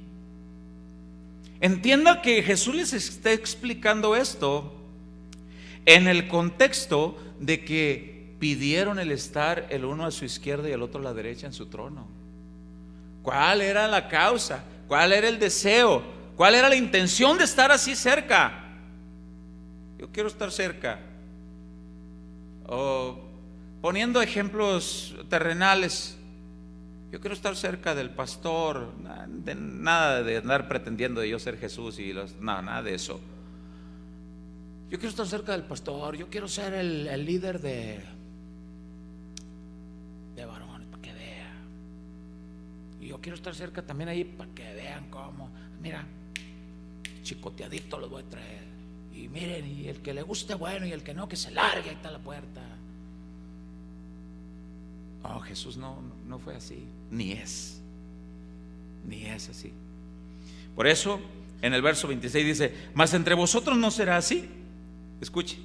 Entienda que Jesús les está explicando esto en el contexto de que pidieron el estar el uno a su izquierda y el otro a la derecha en su trono. ¿Cuál era la causa? ¿Cuál era el deseo? ¿Cuál era la intención de estar así cerca? Yo quiero estar cerca. O poniendo ejemplos terrenales, yo quiero estar cerca del pastor. Nada de andar pretendiendo de yo ser Jesús y nada de eso. Yo quiero estar cerca del pastor. Yo quiero ser el líder de varones, para que vea. Y yo quiero estar cerca también ahí para que vean cómo. Mira, chicoteadito los voy a traer. Y miren, y el que le guste bueno, y el que no, que se largue, ahí está la puerta. Oh, Jesús no fue así, ni es así. Por eso en el verso 26 dice: mas entre vosotros no será así. Escuche: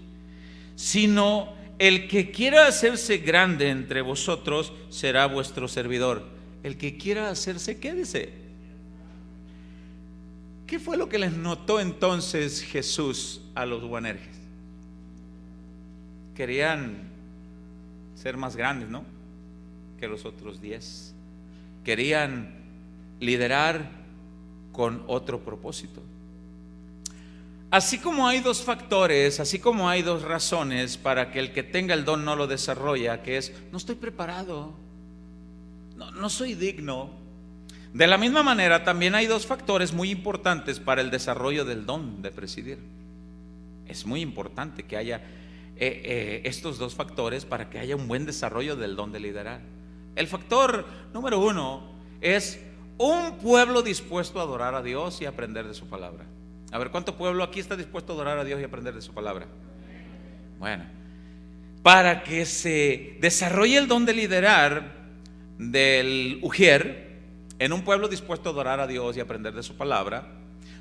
sino el que quiera hacerse grande entre vosotros será vuestro servidor. El que quiera hacerse, ¿qué dice? ¿Qué fue lo que les notó entonces Jesús a los Boanerges? Querían ser más grandes, ¿no?, que los otros 10. Querían liderar con otro propósito. Así como hay dos factores, así como hay dos razones para que el que tenga el don no lo desarrolla, que es: no estoy preparado, no soy digno. De la misma manera también hay dos factores muy importantes para el desarrollo del don de presidir. Es muy importante que haya estos dos factores para que haya un buen desarrollo del don de liderar. El factor número 1 es un pueblo dispuesto a adorar a Dios y aprender de su palabra. A ver, ¿cuánto pueblo aquí está dispuesto a adorar a Dios y aprender de su palabra? Bueno, para que se desarrolle el don de liderar del Ujier en un pueblo dispuesto a adorar a Dios y aprender de su palabra,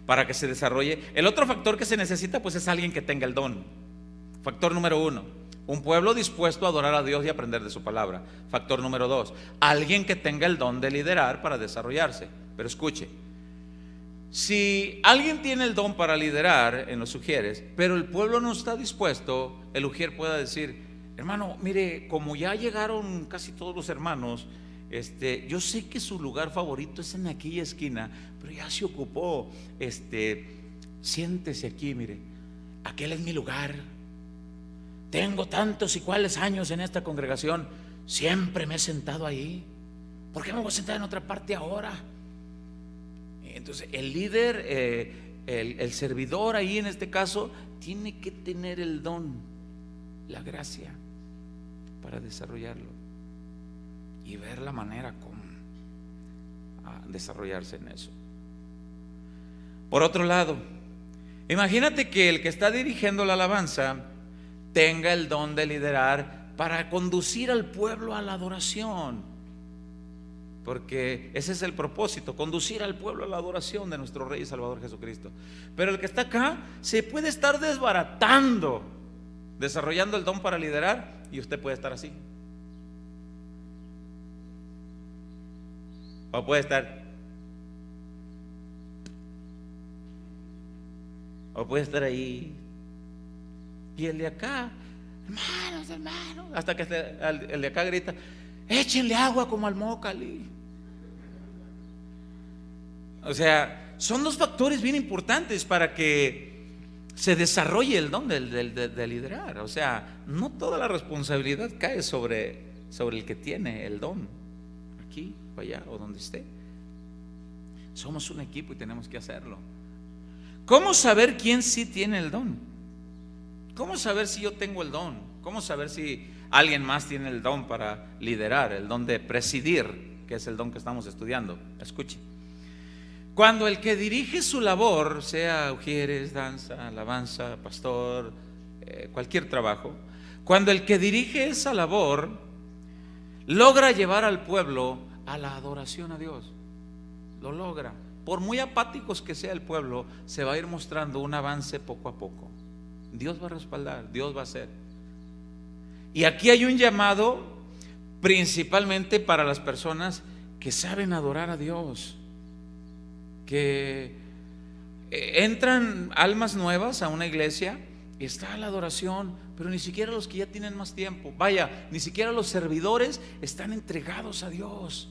para que se desarrolle, el otro factor que se necesita pues es alguien que tenga el don. Factor número 1, Un pueblo dispuesto a adorar a Dios y aprender de su palabra. Factor número 2, alguien que tenga el don de liderar para desarrollarse. Pero escuche, si alguien tiene el don para liderar en los ujieres, pero el pueblo no está dispuesto, el ujier pueda decir: hermano, mire, como ya llegaron casi todos los hermanos, yo sé que su lugar favorito es en aquella esquina, pero ya se ocupó. Siéntese aquí, mire, aquel es mi lugar. Tengo tantos y cuales años en esta congregación, siempre me he sentado ahí. ¿Por qué me voy a sentar en otra parte ahora? Entonces el líder, el servidor ahí en este caso, tiene que tener el don, la gracia para desarrollarlo y ver la manera como desarrollarse en eso. Por otro lado, imagínate que el que está dirigiendo la alabanza tenga el don de liderar para conducir al pueblo a la adoración, porque ese es el propósito, conducir al pueblo a la adoración de nuestro Rey y Salvador Jesucristo. Pero el que está acá se puede estar desbaratando, desarrollando el don para liderar, y usted puede estar así, o puede estar, o puede estar ahí. Y el de acá, hermanos, hasta que el de acá grita: échenle agua como al Mócali. O sea, son dos factores bien importantes para que se desarrolle el don de liderar. O sea, no toda la responsabilidad cae sobre el que tiene el don, aquí o allá o donde esté. Somos un equipo y tenemos que hacerlo. ¿Cómo saber quién sí tiene el don? ¿Cómo saber si yo tengo el don? ¿Cómo saber si alguien más tiene el don para liderar, el don de presidir, que es el don que estamos estudiando? Escuche, cuando el que dirige su labor, sea ujieres, danza, alabanza, pastor, cualquier trabajo, cuando el que dirige esa labor logra llevar al pueblo a la adoración a Dios, lo logra. Por muy apáticos que sea el pueblo, se va a ir mostrando un avance poco a poco. Dios va a respaldar, Dios va a hacer. Y aquí hay un llamado principalmente para las personas que saben adorar a Dios, que entran almas nuevas a una iglesia y está la adoración, pero ni siquiera los que ya tienen más tiempo, vaya, ni siquiera los servidores están entregados a Dios.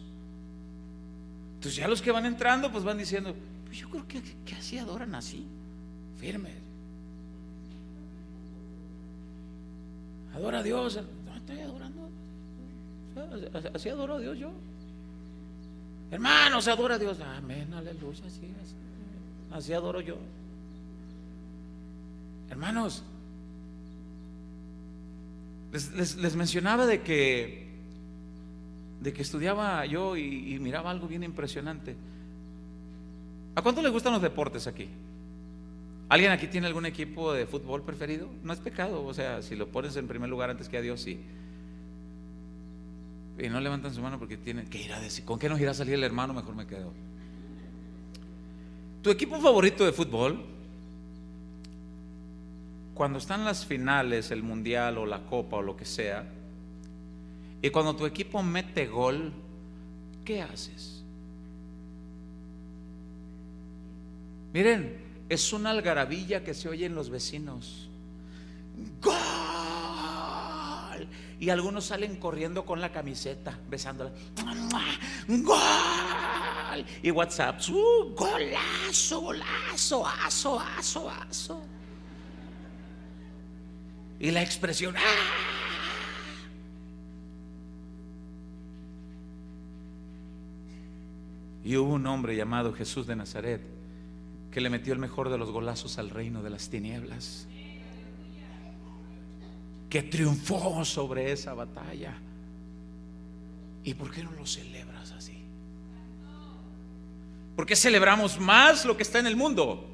Entonces ya los que van entrando pues van diciendo: pues yo creo que así adoran, así, firmes. Adora a Dios. No estoy adorando, así adoro a Dios yo. Hermanos, adora a Dios. Amén, aleluya, así adoro yo. Hermanos, les mencionaba de que estudiaba yo y miraba algo bien impresionante. ¿A cuánto les gustan los deportes aquí? ¿Alguien aquí tiene algún equipo de fútbol preferido? No es pecado, o sea, si lo pones en primer lugar antes que a Dios, sí. Y no levantan su mano porque tienen que ir a decir: ¿con qué nos irá a salir el hermano? Mejor me quedo. ¿Tu equipo favorito de fútbol? Cuando están las finales, el mundial o la copa o lo que sea, y cuando tu equipo mete gol, ¿qué haces? Miren, es una algarabía que se oye en los vecinos. ¡Gol! Y algunos salen corriendo con la camiseta, besándola. ¡Gol! Y WhatsApp: golazo, golazo, aso, aso, aso. Y la expresión: ¡ah! Y hubo un hombre llamado Jesús de Nazaret que le metió el mejor de los golazos al reino de las tinieblas, que triunfó sobre esa batalla. ¿Y por qué no lo celebras así? ¿Por qué celebramos más lo que está en el mundo?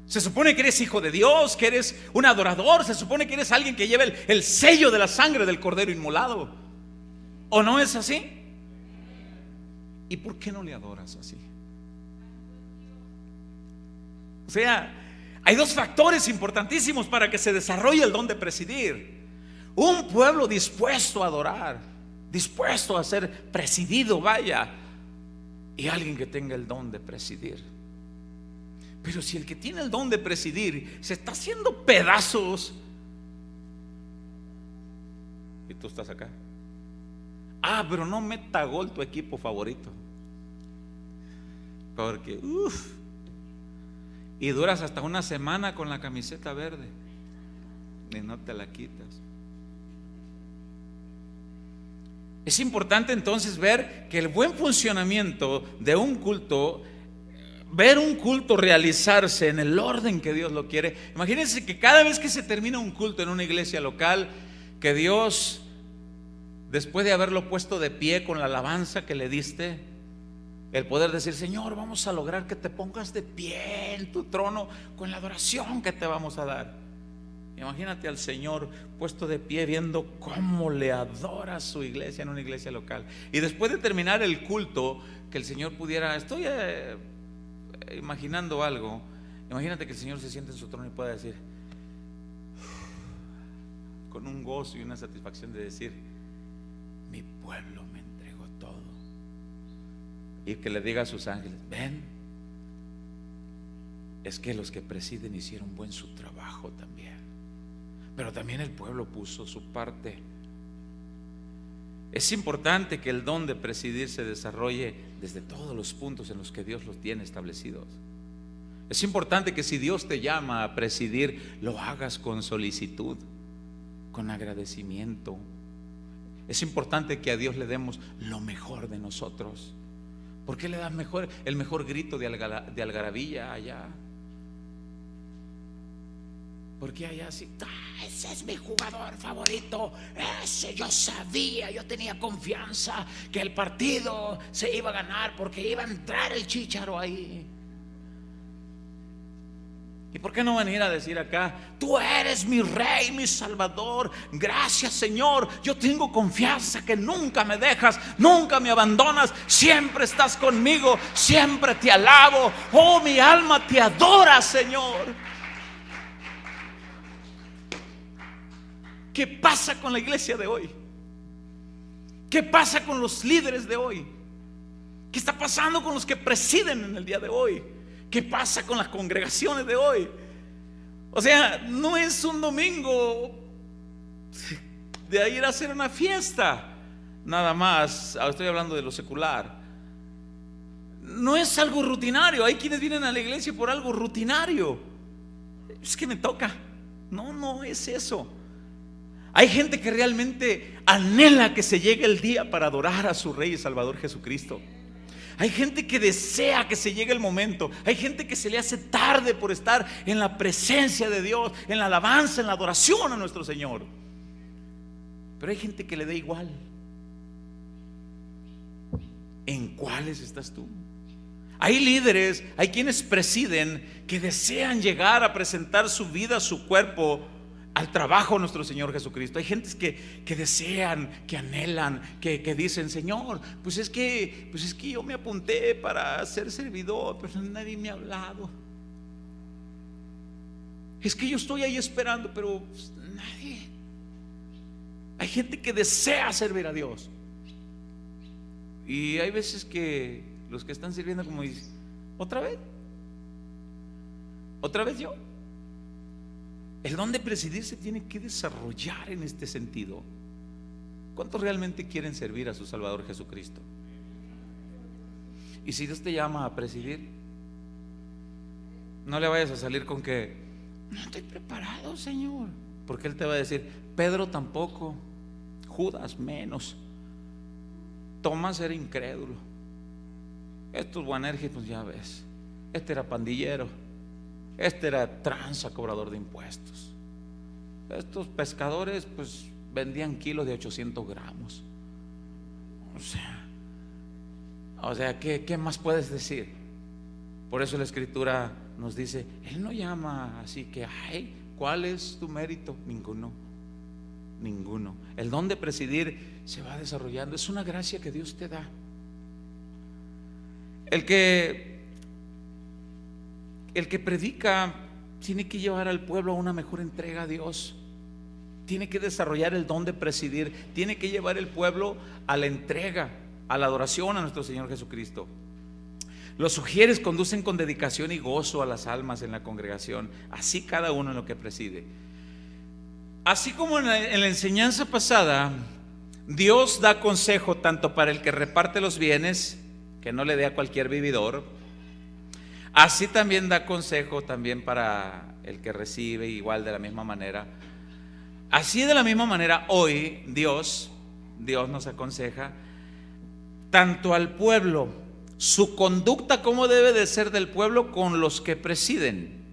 Se supone que eres hijo de Dios, que eres un adorador, se supone que eres alguien que lleva el sello de la sangre del Cordero inmolado. ¿O no es así? ¿Y por qué no le adoras así? O sea, Hay dos factores importantísimos para que se desarrolle el don de presidir: un pueblo dispuesto a adorar, dispuesto a ser presidido, vaya, y alguien que tenga el don de presidir. Pero si el que tiene el don de presidir se está haciendo pedazos y tú estás acá, pero no meta gol tu equipo favorito, porque y duras hasta una semana con la camiseta verde y no te la quitas. Es importante entonces ver que el buen funcionamiento de un culto, ver un culto realizarse en el orden que Dios lo quiere. Imagínense que cada vez que se termina un culto en una iglesia local, que Dios, después de haberlo puesto de pie con la alabanza que le diste, el poder decir: Señor, vamos a lograr que te pongas de pie en tu trono con la adoración que te vamos a dar. Imagínate al Señor puesto de pie viendo cómo le adora su iglesia en una iglesia local. Y después de terminar el culto, que el Señor pudiera, estoy imaginando algo, imagínate que el Señor se siente en su trono y pueda decir, con un gozo y una satisfacción de decir: mi pueblo me entregó todo. Y que le diga a sus ángeles: ven, es que los que presiden hicieron buen su trabajo también, pero también el pueblo puso su parte. Es importante que el don de presidir se desarrolle desde todos los puntos en los que Dios los tiene establecidos. Es importante que si Dios te llama a presidir, lo hagas con solicitud, con agradecimiento. Es importante que a Dios le demos lo mejor de nosotros. ¿Por qué le das el mejor grito de algarabía allá? Porque allá sí, ese es mi jugador favorito, ese yo sabía, yo tenía confianza que el partido se iba a ganar porque iba a entrar el Chícharo ahí. ¿Y por qué no venir a decir acá: tú eres mi rey, mi salvador, gracias Señor, yo tengo confianza que nunca me dejas, nunca me abandonas, siempre estás conmigo, siempre te alabo, oh mi alma te adora, Señor? ¿Qué pasa con la iglesia de hoy? ¿Qué pasa con los líderes de hoy? ¿Qué está pasando con los que presiden en el día de hoy? ¿Qué pasa con las congregaciones de hoy? O sea, no es un domingo de ir a hacer una fiesta nada más. Estoy hablando de lo secular. No es algo rutinario. Hay quienes vienen a la iglesia por algo rutinario. Es que me toca. No es eso. Hay gente que realmente anhela que se llegue el día para adorar a su Rey y Salvador Jesucristo. Hay gente que desea que se llegue el momento. Hay gente que se le hace tarde por estar en la presencia de Dios, en la alabanza, en la adoración a nuestro Señor. Pero hay gente que le da igual. ¿En cuáles estás tú? Hay líderes, hay quienes presiden que desean llegar a presentar su vida, su cuerpo al trabajo de nuestro Señor Jesucristo. Hay gentes que desean, que anhelan, que dicen: Señor, pues es que yo me apunté para ser servidor, pero nadie me ha hablado. Es que yo estoy ahí esperando, pero nadie. Hay gente que desea servir a Dios. Y hay veces que los que están sirviendo como dicen: ¿otra vez? ¿Otra vez yo? El don de presidir se tiene que desarrollar en este sentido. ¿Cuántos realmente quieren servir a su Salvador Jesucristo? Y si Dios te llama a presidir, no le vayas a salir con que: no estoy preparado, Señor. Porque Él te va a decir: Pedro tampoco, Judas menos, Tomás era incrédulo, estos Boanerges, pues ya ves, este era pandillero, este era tranza, cobrador de impuestos. Estos pescadores pues vendían kilos de 800 gramos. O sea, ¿qué más puedes decir? Por eso la Escritura nos dice: Él no llama así que, ay, ¿cuál es tu mérito? Ninguno. El don de presidir se va desarrollando. Es una gracia que Dios te da. El que predica tiene que llevar al pueblo a una mejor entrega a Dios. Tiene que desarrollar el don de presidir. Tiene que llevar el pueblo a la entrega, a la adoración a nuestro Señor Jesucristo. Los sugieres conducen con dedicación y gozo a las almas en la congregación, así cada uno en lo que preside. Así como en la enseñanza pasada, Dios da consejo tanto para el que reparte los bienes, que no le dé a cualquier vividor, así también da consejo también para el que recibe, igual de la misma manera. Así de la misma manera hoy Dios nos aconseja tanto al pueblo, su conducta cómo debe de ser del pueblo con los que presiden.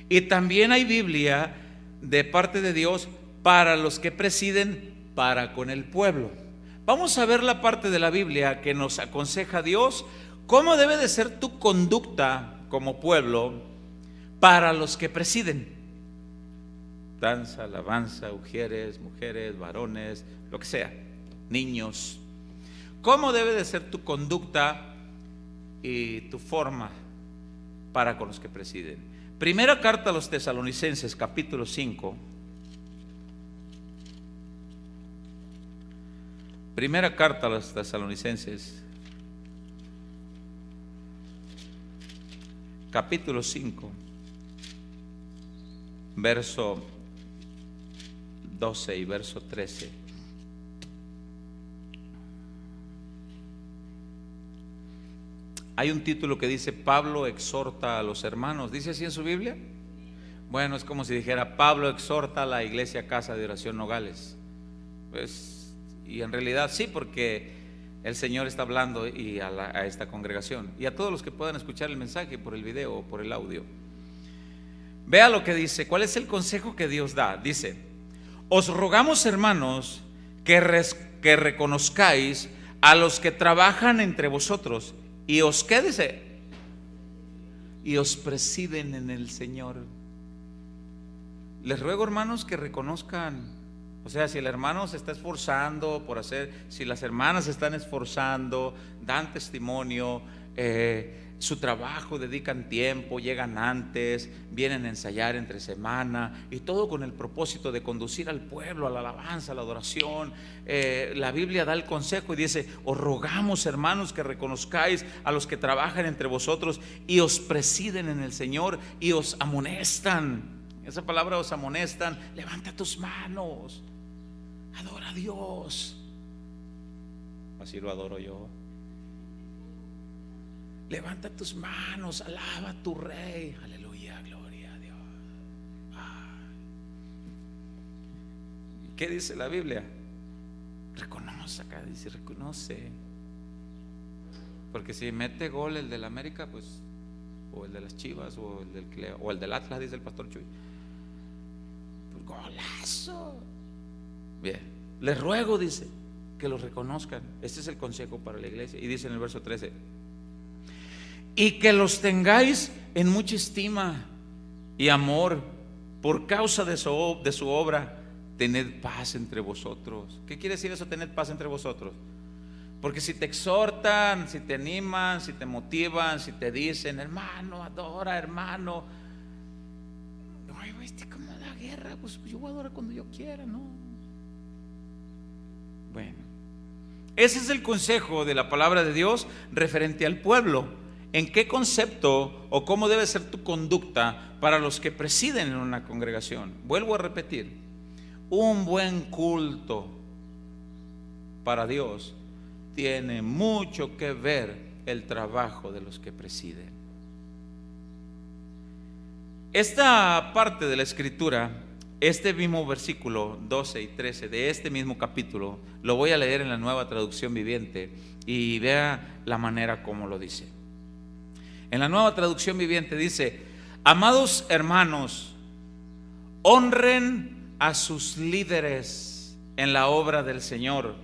Y también hay Biblia de parte de Dios para los que presiden para con el pueblo. Vamos a ver la parte de la Biblia que nos aconseja Dios cómo debe de ser tu conducta como pueblo para los que presiden. Danza, alabanza, ujieres, mujeres, varones, lo que sea, niños. ¿Cómo debe de ser tu conducta y tu forma para con los que presiden? Primera carta a los Tesalonicenses, capítulo 5. Primera carta a los Tesalonicenses, capítulo 5, verso 12 y verso 13. Hay un título que dice: Pablo exhorta a los hermanos. ¿Dice así en su Biblia? Bueno, es como si dijera: Pablo exhorta a la iglesia Casa de Oración Nogales. Pues, y en realidad sí, porque el Señor está hablando a esta congregación y a todos los que puedan escuchar el mensaje por el video o por el audio. Vea lo que dice. ¿Cuál es el consejo que Dios da? Dice: os rogamos, hermanos, que reconozcáis a los que trabajan entre vosotros y os, ¿qué dice? Y os presiden en el Señor. Les ruego, hermanos, que reconozcan. O sea, si el hermano se está esforzando por hacer, si las hermanas se están esforzando, dan testimonio, su trabajo, dedican tiempo, llegan antes, vienen a ensayar entre semana, y todo con el propósito de conducir al pueblo a la alabanza, a la adoración. La Biblia da el consejo y dice: os rogamos, hermanos, que reconozcáis a los que trabajan entre vosotros y os presiden en el Señor y os amonestan. Esa palabra, os amonestan. Levanta tus manos, adora a Dios. Así lo adoro yo. Levanta tus manos, alaba a tu Rey. Aleluya, gloria a Dios. ¿Qué dice la Biblia? Reconoce, acá dice reconoce. Porque si mete gol el del América, pues, o el de las Chivas, o el del Atlas, dice el pastor Chuy, pues, golazo. Bien, les ruego, dice, que los reconozcan. Este es el consejo para la iglesia. Y dice en el verso 13: y que los tengáis en mucha estima y amor por causa de su obra. Tened paz entre vosotros. ¿Qué quiere decir eso, tened paz entre vosotros? Porque si te exhortan, si te animan, si te motivan, si te dicen: hermano, adora, hermano, ay, este como da guerra, pues yo voy a adorar cuando yo quiera, ¿no? Bueno, ese es el consejo de la palabra de Dios referente al pueblo. ¿En qué concepto o cómo debe ser tu conducta para los que presiden en una congregación? Vuelvo a repetir: un buen culto para Dios tiene mucho que ver el trabajo de los que presiden. Esta parte de la escritura, este mismo versículo 12 y 13 de este mismo capítulo, lo voy a leer en la Nueva Traducción Viviente y vea la manera como lo dice. En la Nueva Traducción Viviente dice: amados hermanos, honren a sus líderes en la obra del Señor.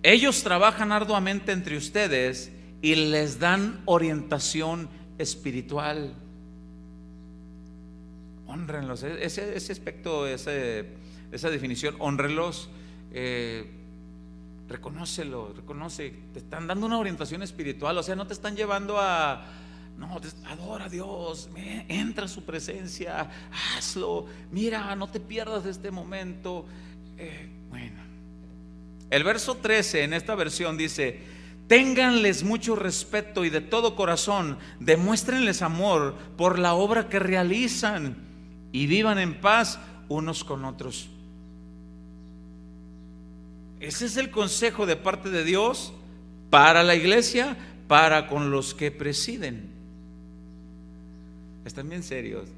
Ellos trabajan arduamente entre ustedes y les dan orientación espiritual. Honrenlos. Ese aspecto, esa definición, honrenlos, reconoce, te están dando una orientación espiritual. O sea, no te están llevando a No, adora a Dios, entra a su presencia, hazlo, mira, no te pierdas de este momento. Bueno, el verso 13 en esta versión dice: ténganles mucho respeto y de todo corazón demuéstrenles amor por la obra que realizan y vivan en paz unos con otros. Ese es el consejo de parte de Dios para la iglesia, para con los que presiden. ¿Están bien serios?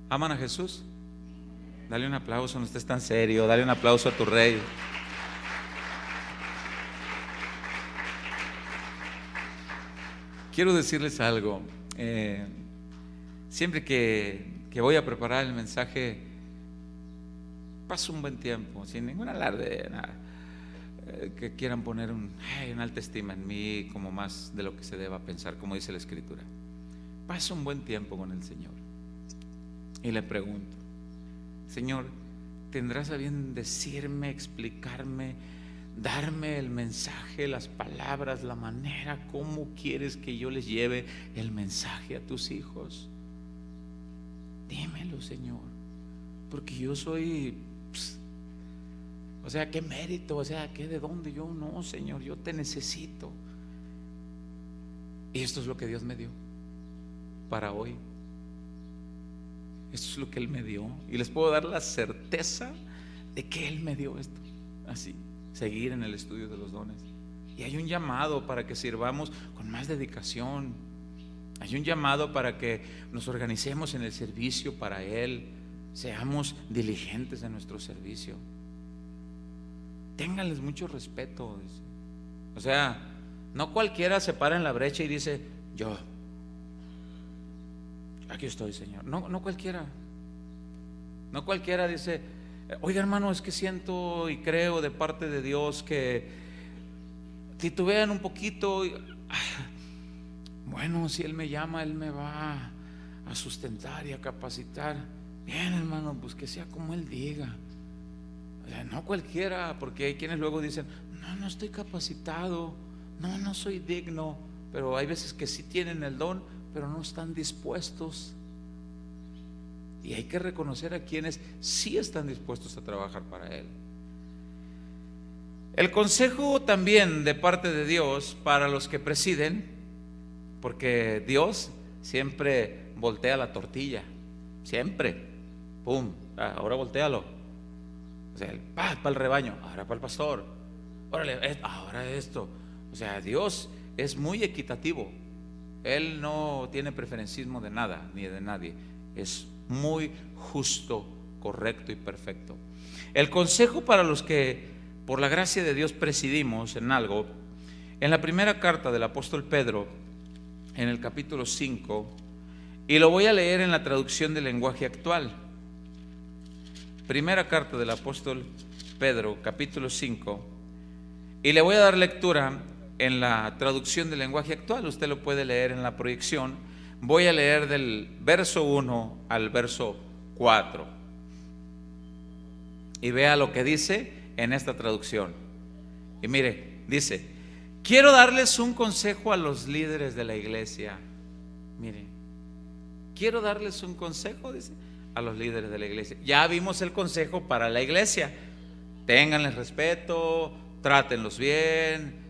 ¿Aman a Jesús? Dale un aplauso, no estés tan serio. Dale un aplauso a tu rey. Quiero decirles algo. Siempre que voy a preparar el mensaje, paso un buen tiempo, sin ningún alarde, nada, que quieran poner una alta estima en mí, como más de lo que se deba pensar, como dice la Escritura. Paso un buen tiempo con el Señor y le pregunto: Señor, ¿tendrás a bien decirme, explicarme, darme el mensaje, las palabras, la manera, cómo quieres que yo les lleve el mensaje a tus hijos? Dímelo, Señor, porque yo soy, o sea, qué mérito, o sea, qué de dónde. Yo no, Señor, yo te necesito. Y esto es lo que Dios me dio para hoy. Esto es lo que Él me dio, y les puedo dar la certeza de que Él me dio esto. Así, seguir en el estudio de los dones. Y hay un llamado para que sirvamos con más dedicación. Hay un llamado para que nos organicemos en el servicio para Él, seamos diligentes en nuestro servicio. Ténganles mucho respeto. O sea, no cualquiera se para en la brecha y dice: yo aquí estoy, Señor. No cualquiera. No cualquiera dice: oiga, hermano, es que siento y creo de parte de Dios que titubean un poquito. Bueno, si Él me llama, Él me va a sustentar y a capacitar. Bien, hermano, pues que sea como Él diga. O sea, no cualquiera, porque hay quienes luego dicen: no estoy capacitado, no soy digno. Pero hay veces que sí tienen el don, pero no están dispuestos. Y hay que reconocer a quienes sí están dispuestos a trabajar para Él. El consejo también de parte de Dios para los que presiden, porque Dios siempre voltea la tortilla, siempre, pum, ahora voltealo. O sea, para el rebaño, ahora para el pastor, órale, ahora esto. O sea, Dios es muy equitativo. Él no tiene preferencismo de nada ni de nadie. Es muy justo, correcto y perfecto. El consejo para los que por la gracia de Dios presidimos en algo, en la primera carta del apóstol Pedro, en el capítulo 5, y lo voy a leer en la traducción del lenguaje actual. Primera carta del apóstol Pedro, capítulo 5, y le voy a dar lectura en la traducción del lenguaje actual. Usted lo puede leer en la proyección. Voy a leer del verso 1 al verso 4 y vea lo que dice en esta traducción. Y mire, dice: quiero darles un consejo a los líderes de la iglesia. Mire, quiero darles un consejo, dice, a los líderes de la iglesia. Ya vimos el consejo para la iglesia: ténganles respeto, trátenlos bien,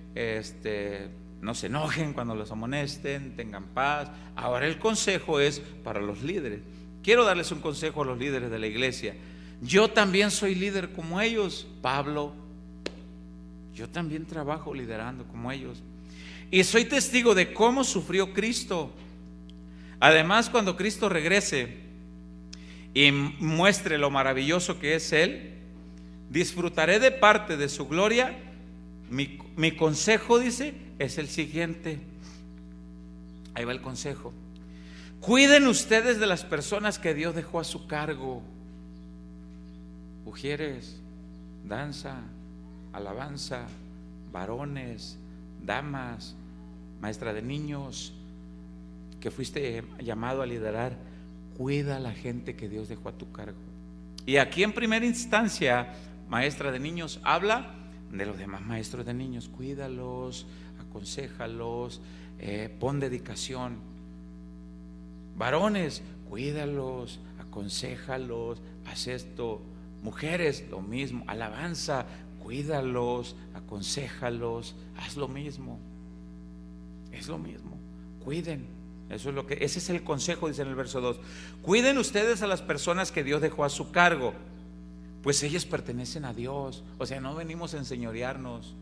no se enojen cuando los amonesten, tengan paz. Ahora el consejo es para los líderes. Quiero darles un consejo a los líderes de la iglesia. Yo también soy líder como ellos, Pablo. Yo también trabajo liderando como ellos, y soy testigo de cómo sufrió Cristo. Además, cuando Cristo regrese y muestre lo maravilloso que es Él, disfrutaré de parte de su gloria. Mi consejo, dice, es el siguiente. Ahí va el consejo: cuiden ustedes de las personas que Dios dejó a su cargo. Mujeres, danza, alabanza, varones, damas, maestra de niños, que fuiste llamado a liderar. Cuida a la gente que Dios dejó a tu cargo. Y aquí en primera instancia, maestra de niños habla de los demás maestros de niños. Cuídalos, aconséjalos, pon dedicación. Varones, cuídalos, aconséjalos, haz esto. Mujeres, lo mismo. Alabanza, cuídalos, aconséjalos, haz lo mismo. Es lo mismo. Cuiden. Ese es el consejo, dice en el verso 2. Cuiden ustedes a las personas que Dios dejó a su cargo, pues ellas pertenecen a Dios. O sea, no venimos a enseñorearnos.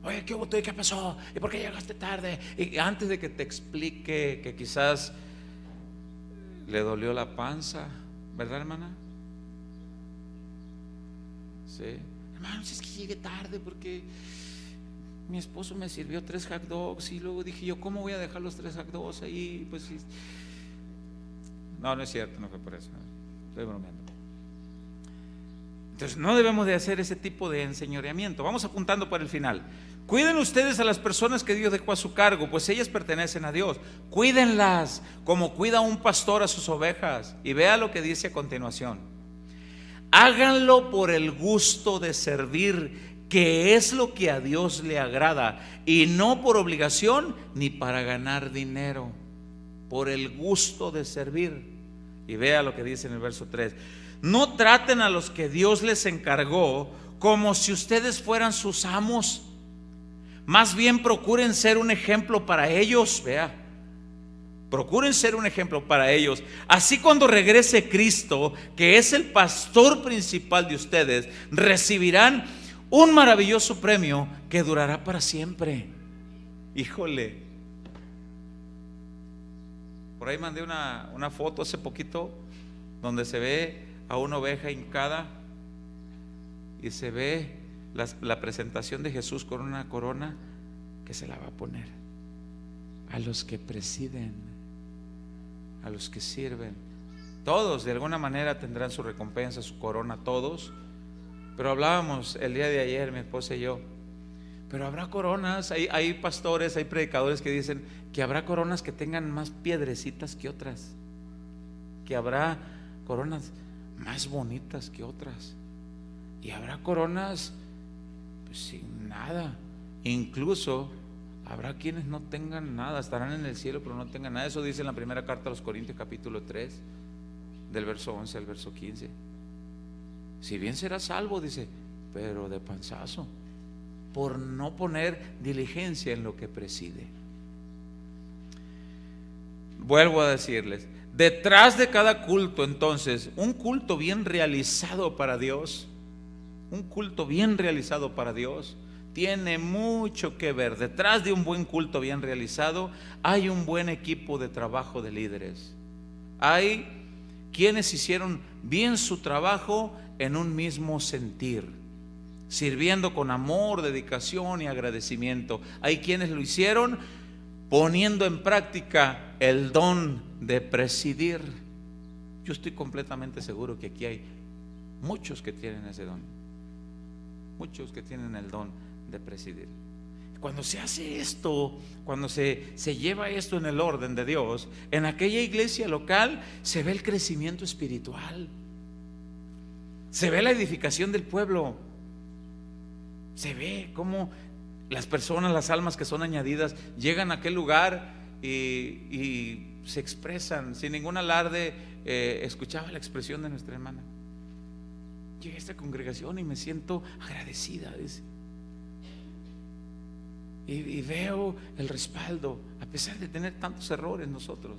Oye, ¿qué hubo tú? ¿Qué pasó? ¿Y por qué llegaste tarde? Y antes de que te explique que quizás le dolió la panza, ¿verdad, hermana? Sí. Hermano, si es que llegué tarde porque mi esposo me sirvió 3 hot dogs y luego dije yo, ¿cómo voy a dejar los 3 hot dogs ahí? Pues sí. No, no es cierto, no fue por eso. Estoy bromeando. Entonces no debemos de hacer ese tipo de enseñoreamiento. Vamos apuntando para el final. Cuiden ustedes a las personas que Dios dejó a su cargo, pues ellas pertenecen a Dios. Cuídenlas como cuida un pastor a sus ovejas. Y vea lo que dice a continuación. Háganlo por el gusto de servir, que es lo que a Dios le agrada, y no por obligación ni para ganar dinero. Por el gusto de servir. Y vea lo que dice en el verso 3. No traten a los que Dios les encargó como si ustedes fueran sus amos. Más bien procuren ser un ejemplo para ellos. Vea, procuren ser un ejemplo para ellos. Así cuando regrese Cristo, que es el pastor principal de ustedes, recibirán un maravilloso premio que durará para siempre. Híjole. Por ahí mandé una foto hace poquito donde se ve a una oveja hincada y se ve la presentación de Jesús con una corona que se la va a poner a los que presiden, a los que sirven. Todos de alguna manera tendrán su recompensa, su corona, todos. Pero hablábamos el día de ayer, mi esposa y yo, pero habrá coronas, hay pastores, hay predicadores que dicen que habrá coronas que tengan más piedrecitas que otras, que habrá coronas más bonitas que otras, y habrá coronas pues sin nada. Incluso habrá quienes no tengan nada, estarán en el cielo pero no tengan nada. Eso dice en la primera carta a los Corintios capítulo 3 del verso 11 al verso 15. Si bien serás salvo, dice, pero de panzazo, por no poner diligencia en lo que preside. Vuelvo a decirles, detrás de cada culto, entonces, un culto bien realizado para Dios, un culto bien realizado para Dios, tiene mucho que ver. Detrás de un buen culto bien realizado hay un buen equipo de trabajo de líderes. Hay quienes hicieron bien su trabajo en un mismo sentir, sirviendo con amor, dedicación y agradecimiento. Hay quienes lo hicieron poniendo en práctica el don de presidir. Yo estoy completamente seguro que aquí hay muchos que tienen ese don, muchos que tienen el don de presidir. Cuando se hace esto, cuando se lleva esto en el orden de Dios, en aquella iglesia local se ve el crecimiento espiritual, se ve la edificación del pueblo, se ve cómo las personas, las almas que son añadidas, llegan a aquel lugar y se expresan sin ningún alarde. Escuchaba la expresión de nuestra hermana: llegué a esta congregación y me siento agradecida, dice, y veo el respaldo a pesar de tener tantos errores nosotros,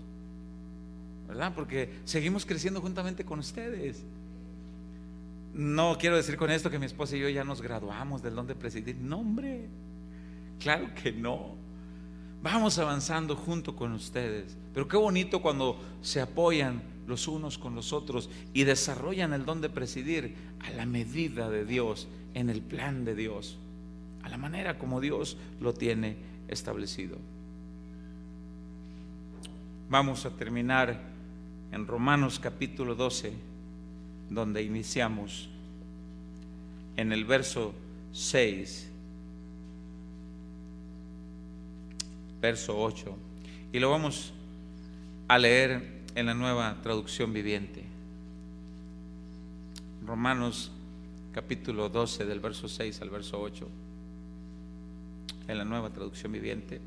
¿verdad? Porque seguimos creciendo juntamente con ustedes. No quiero decir con esto que mi esposa y yo ya nos graduamos del don de presidir. No, hombre, claro que no. Vamos avanzando junto con ustedes. Pero qué bonito cuando se apoyan los unos con los otros y desarrollan el don de presidir a la medida de Dios, en el plan de Dios, a la manera como Dios lo tiene establecido. Vamos a terminar en Romanos capítulo 12, donde iniciamos en el verso 6, verso 8, y lo vamos a leer en la Nueva Traducción Viviente. Romanos capítulo 12, del verso 6 al verso 8. en la Nueva Traducción Viviente.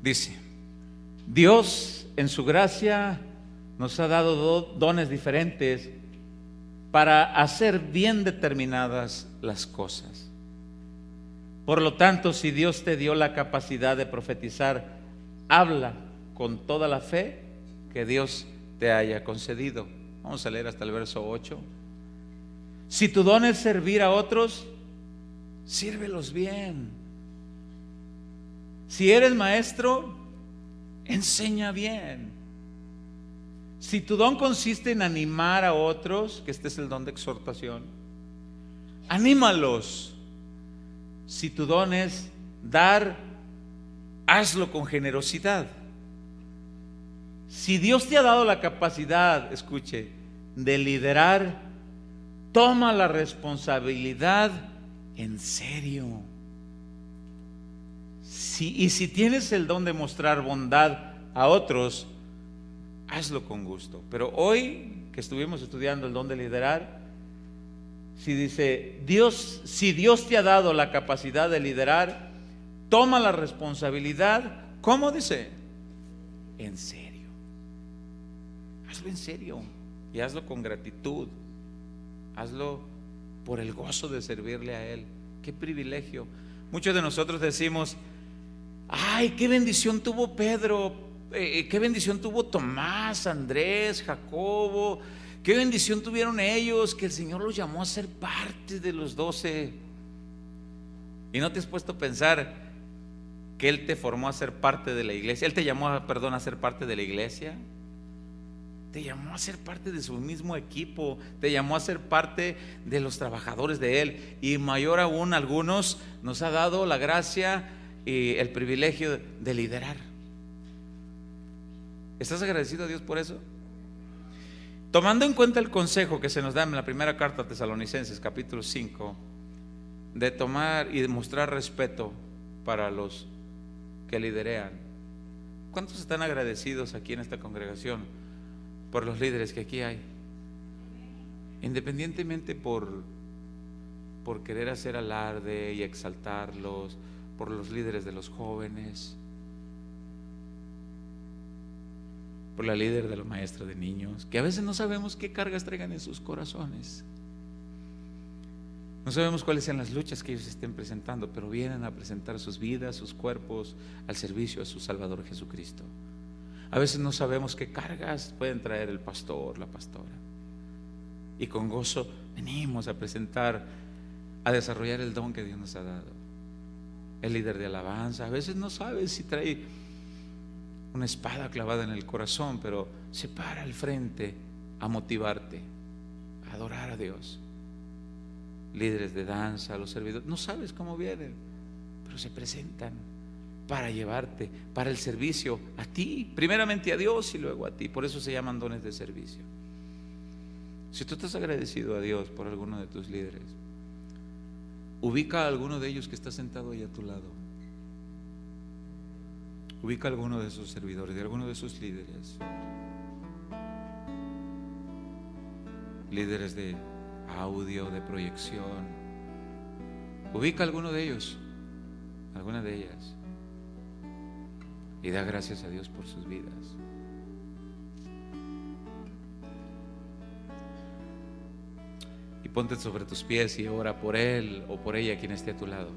Dice: Dios en su gracia nos ha dado dones diferentes para hacer bien determinadas las cosas. Por lo tanto, si Dios te dio la capacidad de profetizar, habla con toda la fe que Dios te haya concedido. Vamos a leer hasta el verso 8. Si tu don es servir a otros, sírvelos bien. Si eres maestro, enseña bien. Si tu don consiste en animar a otros, que este es el don de exhortación, anímalos. Si tu don es dar, hazlo con generosidad. Si Dios te ha dado la capacidad, escuche, de liderar, toma la responsabilidad en serio. Y si tienes el don de mostrar bondad a otros, hazlo con gusto. Pero hoy que estuvimos estudiando el don de liderar, si dice si Dios te ha dado la capacidad de liderar, toma la responsabilidad, ¿cómo dice? En serio. Hazlo en serio y hazlo con gratitud. Hazlo por el gozo de servirle a Él. Qué privilegio. Muchos de nosotros decimos: ay, qué bendición tuvo Pedro, qué bendición tuvo Tomás, Andrés, Jacobo, qué bendición tuvieron ellos, que el Señor los llamó a ser parte de los 12. ¿Y no te has puesto a pensar que Él te formó a ser parte de la iglesia? Él te llamó, a ser parte de la iglesia. Te llamó a ser parte de su mismo equipo, te llamó a ser parte de los trabajadores de Él. Y mayor aún, algunos nos ha dado la gracia y el privilegio de liderar. ¿Estás agradecido a Dios por eso? Tomando en cuenta el consejo que se nos da en la primera carta a Tesalonicenses, capítulo 5, de tomar y de mostrar respeto para los que liderean. ¿Cuántos están agradecidos aquí en esta congregación por los líderes que aquí hay? Independientemente por querer hacer alarde y exaltarlos, por los líderes de los jóvenes, por la líder de los maestros de niños, que a veces no sabemos qué cargas traigan en sus corazones. No sabemos cuáles sean las luchas que ellos estén presentando, pero vienen a presentar sus vidas, sus cuerpos al servicio de su Salvador Jesucristo. A veces no sabemos qué cargas pueden traer el pastor, la pastora, y con gozo venimos a presentar, a desarrollar el don que Dios nos ha dado. El líder de alabanza a veces no sabe si trae una espada clavada en el corazón, pero se para al frente a motivarte, a adorar a Dios. Líderes de danza, los servidores, no sabes cómo vienen, pero se presentan para llevarte, para el servicio a ti, primeramente a Dios y luego a ti. Por eso se llaman dones de servicio. Si tú estás agradecido a Dios por alguno de tus líderes, ubica a alguno de ellos que está sentado ahí a tu lado. Ubica a alguno de sus servidores, de alguno de sus líderes. Líderes de audio, de proyección. Ubica a alguno de ellos, alguna de ellas, y da gracias a Dios por sus vidas. Y ponte sobre tus pies y ora por él o por ella, quien esté a tu lado.